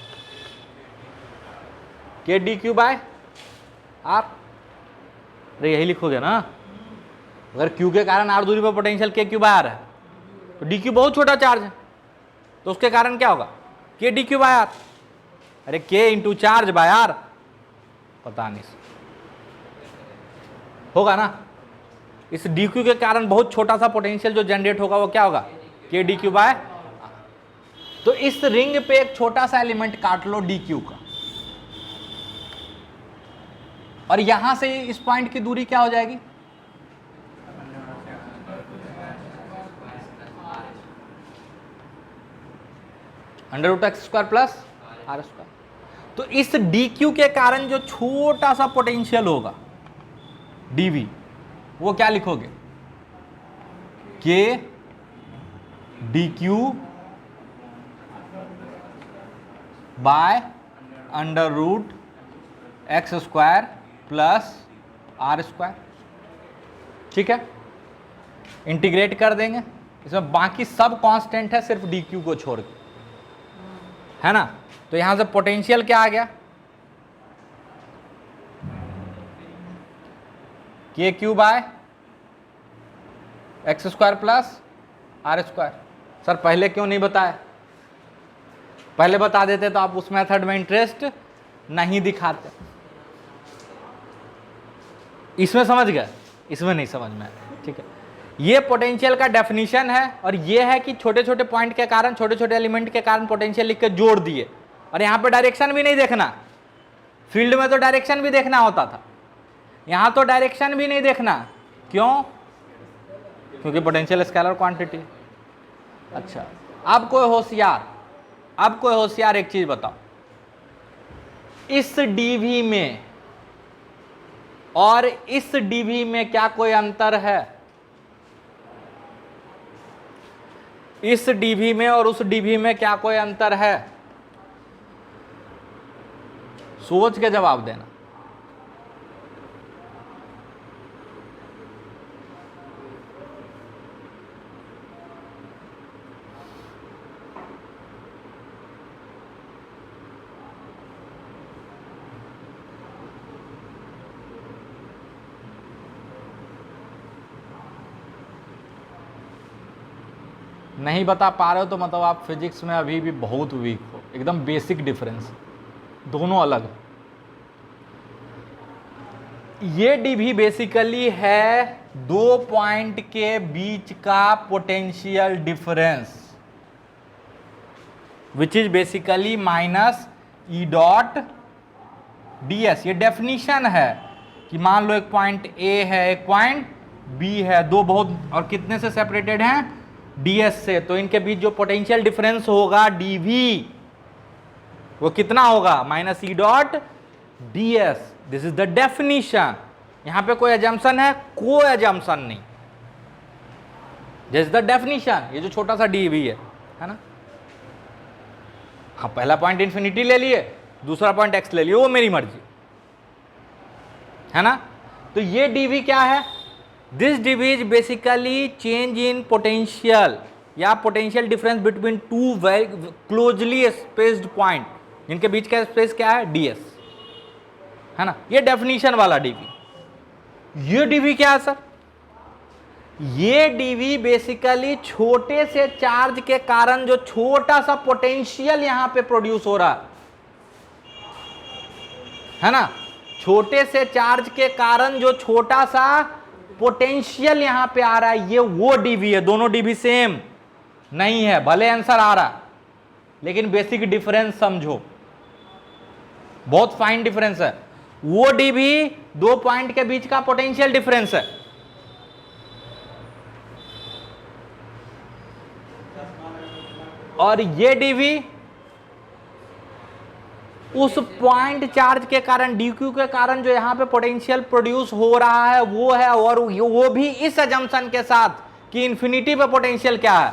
KdQ/R। अरे यही लिखोगे ना। अगर Q के कारण R दूरी पे पोटेंशियल KQ/R है, तो DQ बहुत छोटा चार्ज है, तो उसके कारण क्या होगा? KdQ/R। अरे K into charge by R, पता नहीं होगा ना। इस DQ के कारण बहुत छोटा सा पोटेंशियल जो जनरेट होगा वो क्या होगा? KdQ/R। तो इस रिंग पे एक छोटा सा एलिमेंट काट लो DQ का, और यहां से इस पॉइंट की दूरी क्या हो जाएगी? √x² + R²। तो इस DQ के कारण जो छोटा सा पोटेंशियल होगा dV, वो क्या लिखोगे? K dQ by √x² + R²। ठीक है, इंटीग्रेट कर देंगे, इसमें बाकी सब कांस्टेंट है, सिर्फ DQ को छोड़ के, है ना। तो यहां से पोटेंशियल क्या आ गया? KQ bye x² + R²। Sir पहले क्यों नहीं बताया? पहले बता देते तो आप उस मेथड में इंटरेस्ट नहीं दिखाते। इसमें समझ गए, इसमें नहीं समझ में आया। ठीक है, ये पोटेंशियल का डेफिनेशन है, और ये है कि छोटे छोटे पॉइंट के कारण, छोटे छोटे एलिमेंट के कारण पोटेंशियल लिख के जोड़ दिए, और यहां पे डायरेक्शन भी नहीं देखना। फील्ड में तो डायरेक्शन भी देखना होता था, यहां तो डायरेक्शन भी नहीं देखना। क्यों? क्योंकि पोटेंशियल स्केलर क्वांटिटी। अच्छा, अब कोई होशियार एक चीज बताओ, इस dV में और इस dV में क्या कोई अंतर है? इस dV में और उस dV में क्या कोई अंतर है? सोच के जवाब देना। नहीं बता पा रहे हो तो मतलब आप फिजिक्स में अभी भी बहुत वीक हो, एकदम बेसिक डिफरेंस, दोनों अलग। ये dV बेसिकली है दो पॉइंट के बीच का potential difference, which is basically -E.ds। ये डेफिनीशन है कि मान लो एक पॉइंट A है, एक पॉइंट B है, दो बहुत, और कितने से सेपरेटेड हैं? ds से। तो इनके बीच जो पोटेंशियल डिफरेंस होगा dV, वो कितना होगा? -E.ds। This is the definition. यहां पे कोई एजम्पशन है? कोई एजम्पशन नहीं, दिस इज द डेफिनीशन। ये जो छोटा सा dV है ना। हाँ, पहला पॉइंट इन्फिनिटी ले लिए, दूसरा पॉइंट x ले लिए, वो मेरी मर्जी, है ना। तो ये dV क्या है? This dV is basically change in potential या potential difference between two very closely spaced point, जिनके बीच का स्पेस क्या है? ds। है ना, ये डेफिनेशन वाला डीवी। ये डीवी क्या है सर? ये डीवी बेसिकली छोटे से चार्ज के कारण जो छोटा सा पोटेंशियल यहां पे प्रोड्यूस हो रहा है ना, छोटे से चार्ज के कारण जो छोटा सा पोटेंशियल यहां पे आ रहा है, ये वो डीवी है। दोनों डीवी सेम नहीं है, भले आंसर आ रहा लेकिन बेसिक डिफरेंस समझो, बहुत फाइन डिफरेंस है। वो डीवी दो पॉइंट के बीच का पोटेंशियल डिफरेंस है, और ये डीवी उस पॉइंट चार्ज के कारण, डीक्यू के कारण जो यहां पे पोटेंशियल प्रोड्यूस हो रहा है वो है, और वो भी इस अजम्पशन के साथ कि इंफिनिटी पे पोटेंशियल क्या है,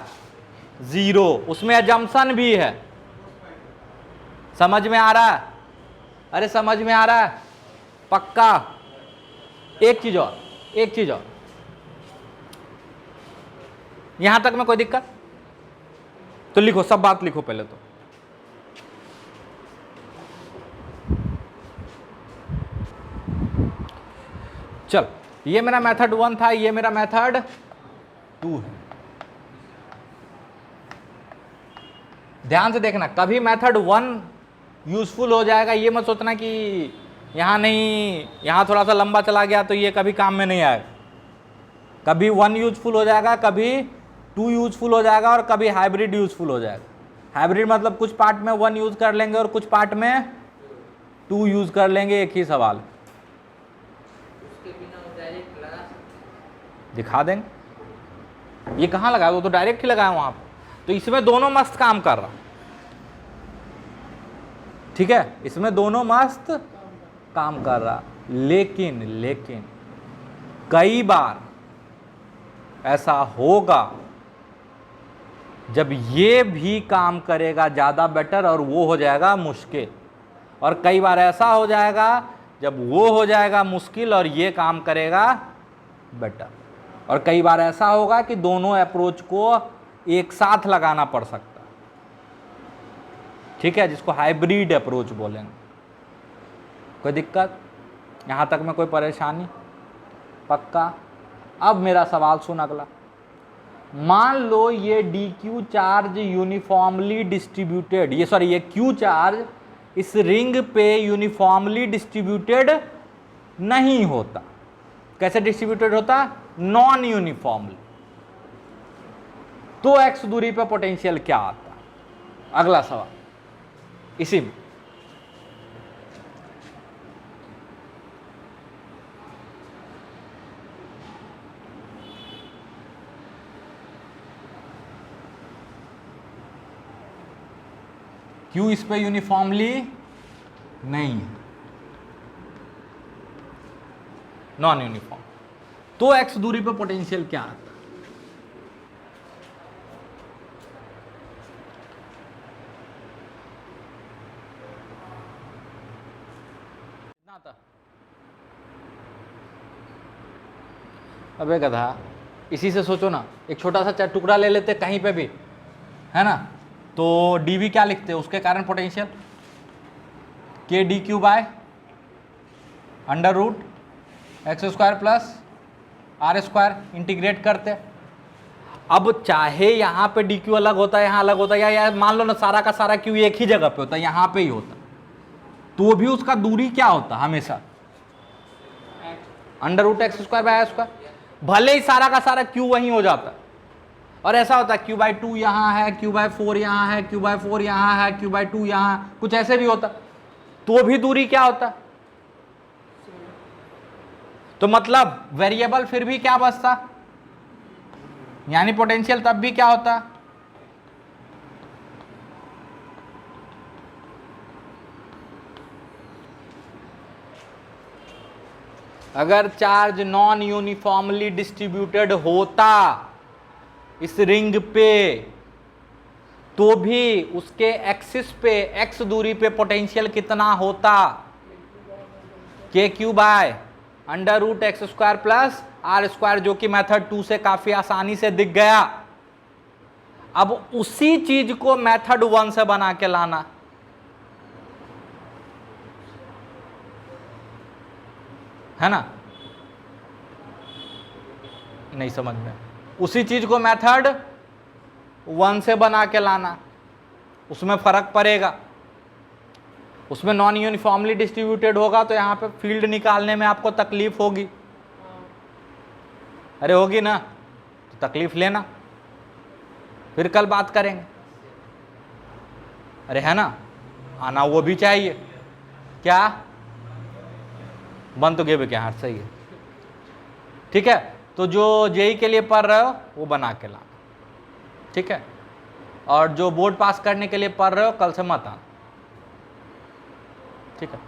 जीरो। उसमें अजम्पशन भी है। समझ में आ रहा है? अरे समझ में आ रहा है पक्का? एक चीज और, एक चीज और, यहां तक में कोई दिक्कत? तो लिखो, सब बात लिखो पहले तो। चल, ये मेरा मेथड 1 था, ये मेरा मेथड 2 है। ध्यान से देखना, कभी मेथड 1 यूजफुल हो जाएगा ये मत सोचना कि यहां नहीं, यहां थोड़ा सा लंबा चला गया तो ये कभी काम में नहीं आएगा। कभी 1 यूजफुल हो जाएगा, कभी 2 यूजफुल हो जाएगा, और कभी हाइब्रिड यूजफुल हो जाएगा। हाइब्रिड मतलब कुछ पार्ट में 1 यूज कर लेंगे और कुछ पार्ट में 2 यूज कर लेंगे, एक ही सवाल। दिखा देंगे, ये कहाँ लगाया, वो तो डायरेक्ट ही लगाया वहां पर। तो इसमें दोनों मस्त काम कर रहा, ठीक है, इसमें दोनों मस्त काम कर रहा। लेकिन कई बार ऐसा होगा जब ये भी काम करेगा ज़्यादा बेटर और वो हो जाएगा मुश्किल, और कई बार ऐसा हो जाएगा जब वो हो जाएगा मुश्किल और ये काम करेगा बेटर, और कई बार ऐसा होगा कि दोनों अप्रोच को एक साथ लगाना पड़ सकता है, ठीक है, जिसको हाइब्रिड अप्रोच बोलेंगे। कोई दिक्कत यहाँ तक में? कोई परेशानी? पक्का? अब मेरा सवाल सुन अगला। मान लो ये D Q charge uniformly distributed, ये क्यू चार्ज इस रिंग पे यूनिफॉर्मली डिस्ट्रीब्यूटेड नहीं होता। कैसे डिस्ट्रीब्यूटेड होता? Non uniformly. तो एक्स दूरी पे पोटेंशियल क्या आता? अगला सवाल इसी में। क्यू इस पे यूनिफॉर्मली नहीं है, नॉन यूनिफॉर्म, तो एक्स दूरी पे पोटेंशियल क्या आता? कितना आता? अबे गधा, इसी से सोचो ना, एक छोटा सा टुकड़ा ले लेते कहीं पे भी, है ना, तो डीवी क्या लिखते हैं उसके कारण potential? K D Q by under root x square plus R square, integrate करते। अब चाहे यहाँ पे डी क्यू अलग होता है, यहाँ अलग होता है, या मान लो ना सारा का सारा क्यू एक ही जगह पे होता है, यहाँ पे ही होता, तो भी उसका दूरी क्या होता हमेशा? Under root x square by R square. भले ही सारा का सारा क्यू वहीं हो जाता, और ऐसा होता है क्यू बाई 2 यहाँ है, क्यू बाई 4 यहाँ है, क्यू बाई 4 यहाँ है, क्यू बाई 2 यहाँ, कुछ ऐसे भी होता, तो भी दूरी क्या होता? तो मतलब वेरिएबल फिर भी क्या बचता, यानी पोटेंशियल तब भी क्या होता? अगर चार्ज नॉन यूनिफॉर्मली डिस्ट्रीब्यूटेड होता इस रिंग पे, तो भी उसके एक्सिस पे, एक्स दूरी पे पोटेंशियल कितना होता? K Q by under root x square plus R square, जो कि मेथड 2 से काफी आसानी से दिख गया। अब उसी चीज को मेथड 1 से बना के लाना, है ना, नहीं समझ में। उसी चीज को मेथड 1 से बना के लाना, उसमें फर्क पड़ेगा। उसमें नॉन यूनिफॉर्मली डिस्ट्रीब्यूटेड होगा तो यहाँ पे फील्ड निकालने में आपको तकलीफ होगी, अरे होगी ना, तो तकलीफ लेना, फिर कल बात करेंगे। अरे है ना, आना वो भी चाहिए। क्या बन तो गए क्या, हाथ सही है, ठीक है। तो जो जेई के लिए पढ़ रहे हो वो बना के लाना, ठीक है। और जो बोर्ड पास करने के लिए पढ़ रहे हो कल से मत आना, ठीक है।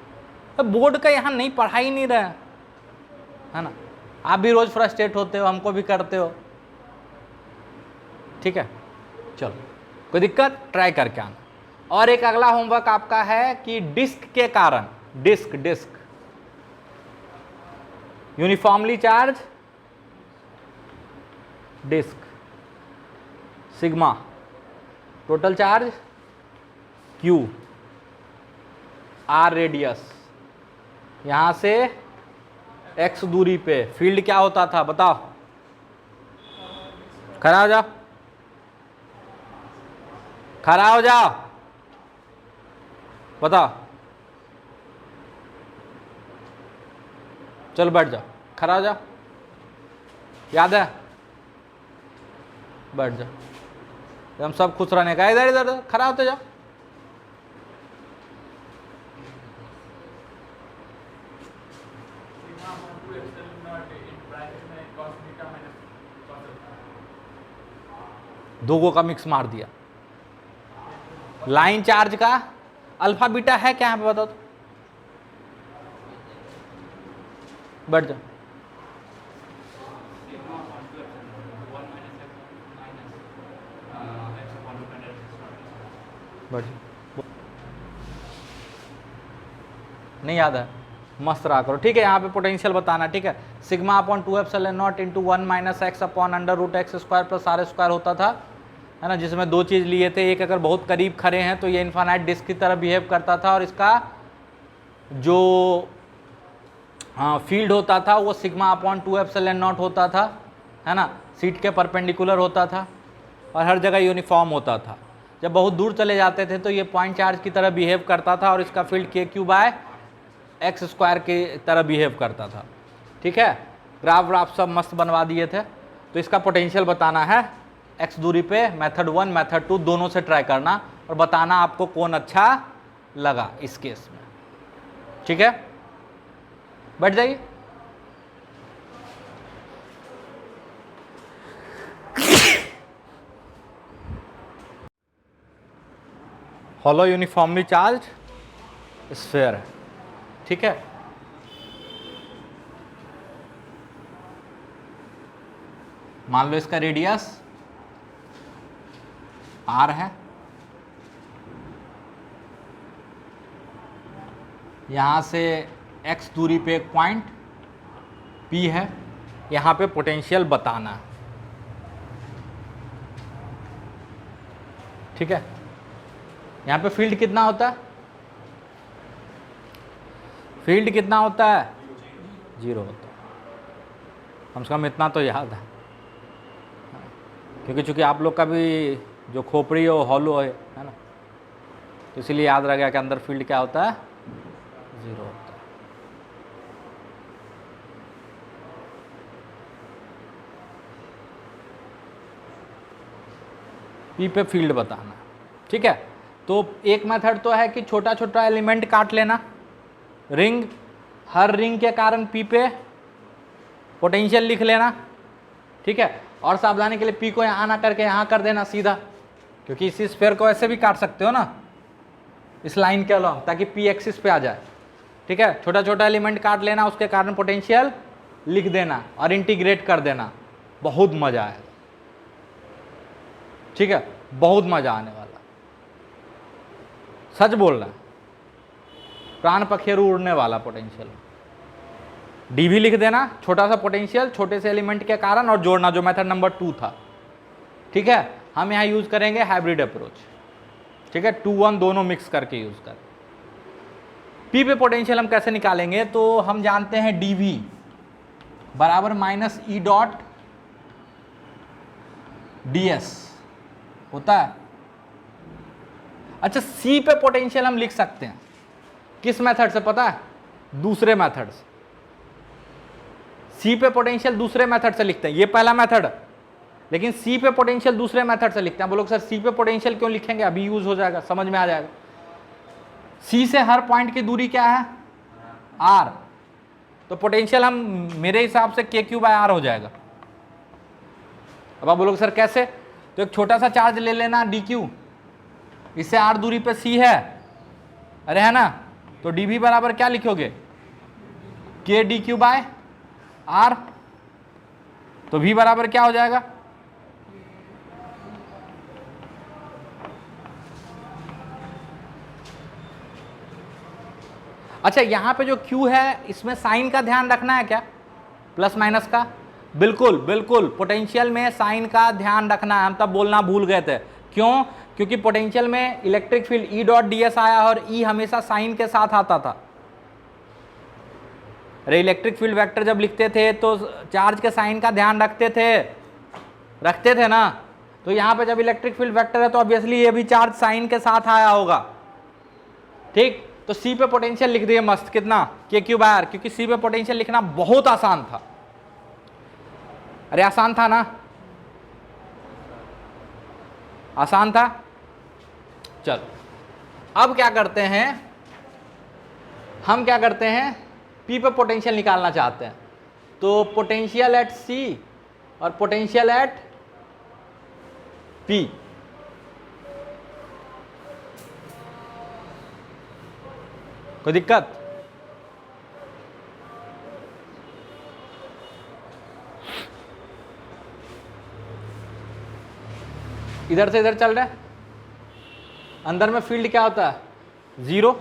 अब बोर्ड का यहाँ नहीं पढ़ा ही नहीं रहे, है ना, आप भी रोज फ्रस्ट्रेट होते हो, हमको भी करते हो, ठीक है। चलो कोई दिक्कत, ट्राई करके आना। और एक अगला होमवर्क आपका है कि डिस्क के कारण, disk uniformly charge disk, sigma total charge Q, R radius, यहां से x दूरी पे फील्ड क्या होता था बताओ, खड़ा हो जाओ, खड़ा हो जाओ, बताओ, चलो बैठ जाओ, खड़ा हो जाओ, याद है, बैठ जाओ, हम सब खुश रहने का, इधर इधर खड़ा होते जाओ। दो का मिक्स मार दिया। लाइन चार्ज का अल्फा बीटा है क्या यहाँ पे बताओ तो, बैठ जाओ, बैठ जाओ, नहीं याद है, मस्त रहा करो, ठीक है। यहाँ पे पोटेंशियल बताना, ठीक है। Sigma upon 2ε0 into 1 minus x upon under root x square plus R square होता था, है ना, जिसमें दो चीज़ लिए थे, एक अगर बहुत करीब खड़े हैं तो ये इन्फानाइट डिस्क की तरह बिहेव करता था, और इसका जो फील्ड होता था वो सिग्मा अपॉन 2ε0 होता था, है ना, सीट के परपेंडिकुलर होता था और हर जगह यूनिफॉर्म होता था। जब बहुत दूर चले जाते थे तो ये पॉइंट चार्ज की तरह बिहेव करता था और इसका field KQ by X square की तरह बिहेव करता था, ठीक है। ग्राफ व्राफ सब मस्त बनवा दिए थे। तो इसका पोटेंशियल बताना है x दूरी पे, मेथड 1 मेथड 2 दोनों से ट्राई करना और बताना आपको कौन अच्छा लगा इस केस में, ठीक है। बैठ जाइए। हॉलो यूनिफॉर्मली चार्ज स्फीयर है, ठीक है। मान लो इसका रेडियस r है, यहां से x दूरी पे एक पॉइंट P है, यहां पे पोटेंशियल बताना है, ठीक है। यहां पे फील्ड कितना होता है, फील्ड कितना होता है, 0 होता है, कम से कम इतना तो याद है, क्योंकि चूंकि आप लोग का भी जो खोपड़ी हो हॉलो है ना, तो इसीलिए याद रह गया कि अंदर फील्ड क्या होता है, 0 होता है। P पे फील्ड बताना, ठीक है। तो एक मेथड तो है कि छोटा छोटा एलिमेंट काट लेना, रिंग, हर रिंग के कारण P पे पोटेंशियल लिख लेना, ठीक है। और सावधानी के लिए P को यहाँ ना करके यहाँ कर देना सीधा, क्योंकि इसी स्फीयर को ऐसे भी काट सकते हो ना, इस लाइन के अलॉन्ग, ताकि P एक्सिस पे आ जाए, ठीक है। छोटा छोटा एलिमेंट काट लेना, उसके कारण पोटेंशियल लिख देना और इंटीग्रेट कर देना, बहुत मजा आएगा, ठीक है, बहुत मजा आने वाला, सच बोल रहा है, प्राण पखेरु उड़ने वाला पोटेंशियल। डी भी लिख देना, छोटा सा पोटेंशियल छोटे से एलिमेंट के कारण, और जोड़ना, जो मेथड नंबर 2 था, ठीक है। हम यहाँ यूज करेंगे हाइब्रिड अप्रोच, ठीक है, 2 1 दोनों मिक्स करके यूज कर। पी पे पोटेंशियल हम कैसे निकालेंगे, तो हम जानते हैं dV बराबर माइनस ई डॉट ds होता है। अच्छा, सी पे पोटेंशियल हम लिख सकते हैं किस मेथड से पता है, दूसरे मेथड से। सी पे पोटेंशियल दूसरे मेथड से लिखते हैं, ये पहला मेथड, लेकिन सी पे पोटेंशियल दूसरे मेथड से लिखते हैं। बोलो सर सी पे पोटेंशियल क्यों लिखेंगे, अभी यूज हो जाएगा, समझ में आ जाएगा। सी से हर पॉइंट की दूरी क्या है, आर, तो पोटेंशियल हम मेरे हिसाब से के क्यू बाय आर हो जाएगा। अब आप बोलोगे सर कैसे, तो एक छोटा सा चार्ज ले लेना डी क्यू, इससे आर दूरी पे सी है, अरे है ना, तो डी भी बराबर क्या लिखोगे, के डी क्यू बाय आर, तो भी बराबर क्या हो जाएगा, अच्छा यहां पे जो Q है इसमें साइन का ध्यान रखना है क्या, प्लस माइनस का, बिल्कुल बिल्कुल, पोटेंशियल में साइन का ध्यान रखना है, हम तब बोलना भूल गए थे, क्यों, क्योंकि पोटेंशियल में electric field E dot ds आया और E हमेशा साइन के साथ आता था। अरे इलेक्ट्रिक फील्ड वेक्टर जब लिखते थे तो चार्ज के साइन का ध्यान रखते थे ना, तो यहाँ पे जब इलेक्ट्रिक फील्ड वेक्टर है तो ऑब्वियसली ये भी चार्ज साइन के साथ आया होगा, ठीक। तो सी पे पोटेंशियल लिख दिए मस्त, कितना, के क्यू बाय आर, क्योंकि सी पे पोटेंशियल लिखना बहुत आसान था, अरे आसान था ना, आसान था। चलो अब क्या करते हैं, हम क्या करते हैं, पी पे पोटेंशियल निकालना चाहते हैं, तो पोटेंशियल एट सी और पोटेंशियल एट पी, कोई दिक्कत, इधर से इधर चल रहा है, अंदर में फील्ड क्या होता है, जीरो,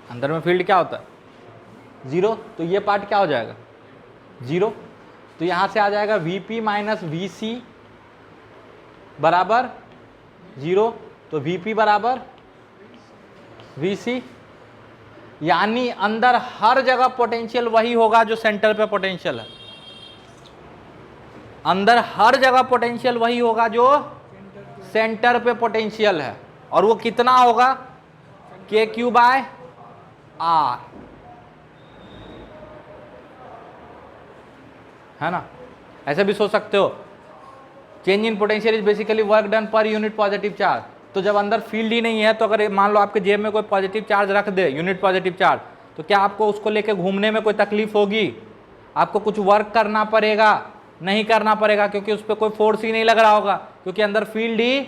अंदर में फील्ड क्या होता है, जीरो, तो ये पार्ट क्या हो जाएगा, जीरो, तो यहां से आ जाएगा Vp माइनस Vc बराबर जीरो, तो Vp बराबर Vc, यानी अंदर हर जगह पोटेंशियल वही होगा जो सेंटर पे पोटेंशियल है, अंदर हर जगह पोटेंशियल वही होगा जो सेंटर पे पोटेंशियल है, और वो कितना होगा, के क्यू बाय आर, है ना। ऐसे भी सोच सकते हो, change in potential is basically work done per unit positive charge, तो जब अंदर फील्ड ही नहीं है तो अगर मान लो आपके जेब में कोई पॉजिटिव चार्ज रख दे, यूनिट पॉजिटिव चार्ज, तो क्या आपको उसको लेके घूमने में कोई तकलीफ होगी, आपको कुछ वर्क करना पड़ेगा, नहीं करना पड़ेगा, क्योंकि उस पर कोई फोर्स ही नहीं लग रहा होगा, क्योंकि अंदर फील्ड ही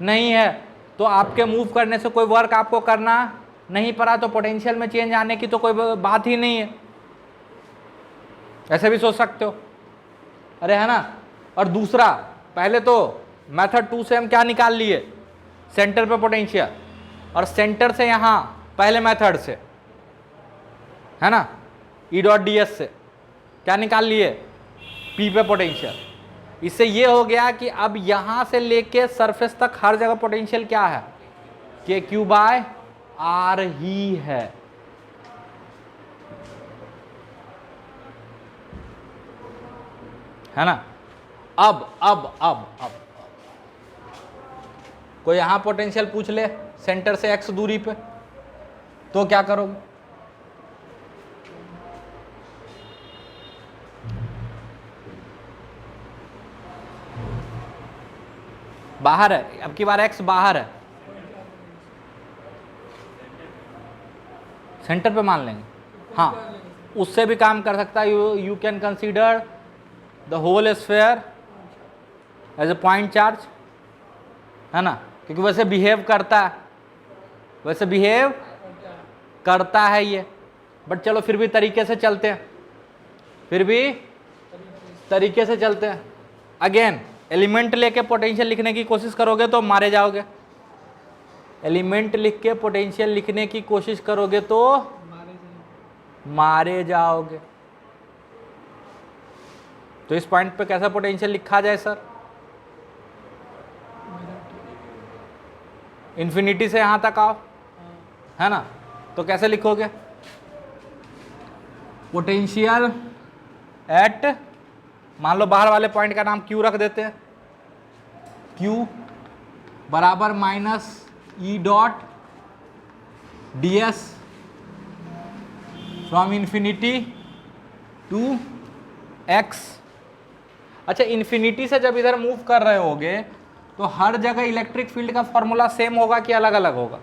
नहीं है, तो आपके मूव करने से कोई वर्क आपको करना नहीं पड़ा, तो पोटेंशियल में चेंज आने की तो कोई बात ही नहीं है, ऐसे भी सोच सकते हो, अरे है ना। और दूसरा, पहले तो मेथड 2 से हम क्या निकाल लिए, सेंटर पे पोटेंशियल, और सेंटर से यहां पहले मेथड से, है ना, ई डॉट डी एस से क्या निकाल लिए, पी पे पोटेंशियल। इससे ये हो गया कि अब यहां से लेके सरफेस तक हर जगह पोटेंशियल क्या है, के क्यू बाय आर ही है, है ना। अब कोई यहां पोटेंशियल पूछ ले सेंटर से एक्स दूरी पे, तो क्या करोगे, बाहर है, अब की बार एक्स बाहर है, सेंटर पे मान लेंगे, हाँ उससे भी काम कर सकता है, you can consider the whole sphere as a point charge, है ना, क्योंकि वैसे बिहेव करता है ये, बट चलो फिर भी तरीके से चलते हैं, अगेन एलिमेंट लेके पोटेंशियल लिखने की कोशिश करोगे तो मारे जाओगे, एलिमेंट लिख के पोटेंशियल लिखने की कोशिश करोगे तो मारे जाओगे। तो इस पॉइंट पे कैसा पोटेंशियल लिखा जाए सर, इन्फिनिटी से यहाँ तक आओ, है ना, तो कैसे लिखोगे? पोटेंशियल एट, मान लो बाहर वाले पॉइंट का नाम Q रख देते हैं, Q बराबर minus E dot D S from infinity to X. अच्छा, इन्फिनिटी से जब इधर मूव कर रहे होगे तो हर जगह इलेक्ट्रिक फील्ड का फॉर्मूला सेम होगा कि अलग अलग होगा?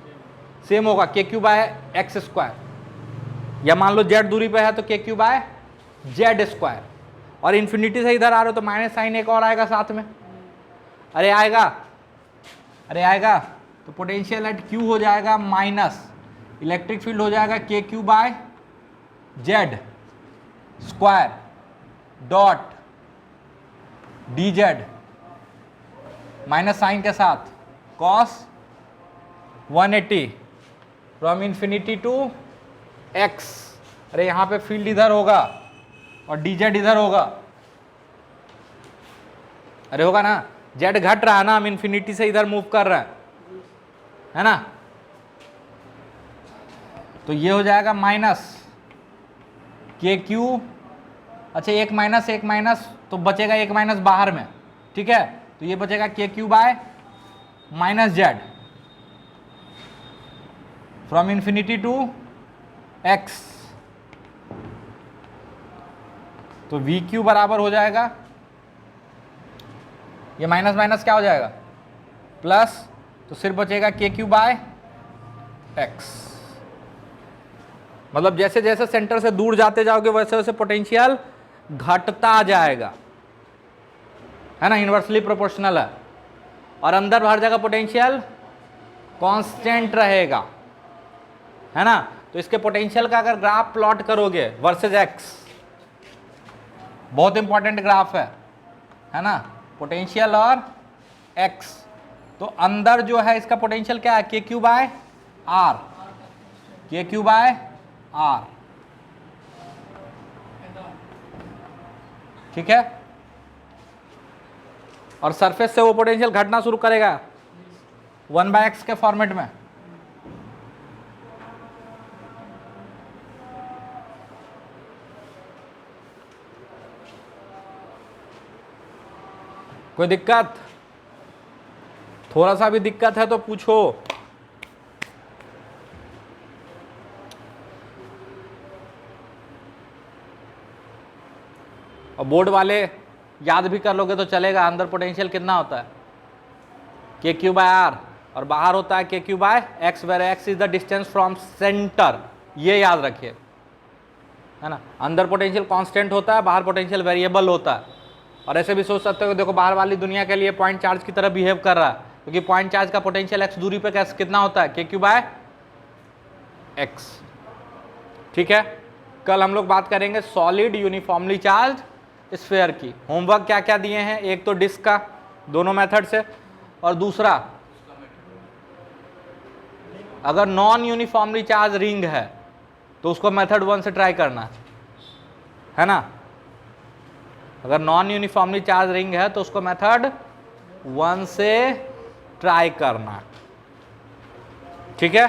सेम होगा, K Q by X square, या मान लो जेड दूरी पे है तो K Q by Z square. और इन्फिनिटी से इधर आ रहे हो तो माइनस साइन एक और आएगा साथ में, अरे आएगा, अरे आएगा, तो पोटेंशियल एट क्यू हो जाएगा माइनस इलेक्ट्रिक फील्ड हो जाएगा K Q by Z square dot D Z minus sign के साथ cos 180 from infinity to X. अरे यहाँ पे फील्ड इधर होगा और डी जेड इधर होगा, अरे होगा ना, जेड घट रहा है ना, हम इन्फिनिटी से इधर मूव कर रहे हैं, है ना, तो ये हो जाएगा माइनस के क्यू, अच्छा एक माइनस तो बचेगा एक माइनस बाहर में, ठीक है, तो ये बचेगा K Q by minus Z from infinity to X. तो वी क्यू बराबर हो जाएगा, ये माइनस माइनस क्या हो जाएगा प्लस, तो सिर्फ बचेगा के क्यू बाय एक्स। मतलब जैसे जैसे सेंटर से दूर जाते जाओगे वैसे वैसे पोटेंशियल घटता जाएगा, है ना, इनवर्सली प्रोपोर्शनल है। और अंदर हर जगह पोटेंशियल कांस्टेंट रहेगा, है ना। तो इसके पोटेंशियल का अगर ग्राफ प्लॉट करोगे वर्सेस एक्स, बहुत इंपॉर्टेंट ग्राफ है ना, पोटेंशियल और एक्स, तो अंदर जो है इसका पोटेंशियल क्या है, के क्यू बाय आर, के क्यू बाय आर, ठीक है। और सरफेस से वो पोटेंशियल घटना शुरू करेगा 1/x के फॉर्मेट में। कोई दिक्कत? थोड़ा सा भी दिक्कत है तो पूछो। और बोर्ड वाले याद भी कर लोगे तो चलेगा, अंदर पोटेंशियल कितना होता है के क्यू बाय आर, और बाहर होता है K Q by X, where X is the distance from centre, ये याद रखिए, है ना। अंदर पोटेंशियल कांस्टेंट होता है, बाहर पोटेंशियल वेरिएबल होता है। और ऐसे भी सोच सकते हो, देखो बाहर वाली दुनिया के लिए पॉइंट चार्ज की तरह बिहेव कर रहा है, क्योंकि पॉइंट चार्ज का पोटेंशियल एक्स दूरी पे कैसे कितना होता है, के क्यू बाय एक्स, ठीक है। कल हम लोग बात करेंगे सॉलिड यूनिफॉर्मली चार्ज स्फीयर की। होमवर्क क्या क्या दिए हैं, एक तो डिस्क का दोनों मेथड से, और दूसरा अगर नॉन यूनिफॉर्मली चार्ज रिंग है तो उसको मेथड 1 से ट्राई करना है ना। अगर नॉन यूनिफॉर्मली चार्ज रिंग है तो उसको मेथड 1 से ट्राई करना, ठीक है।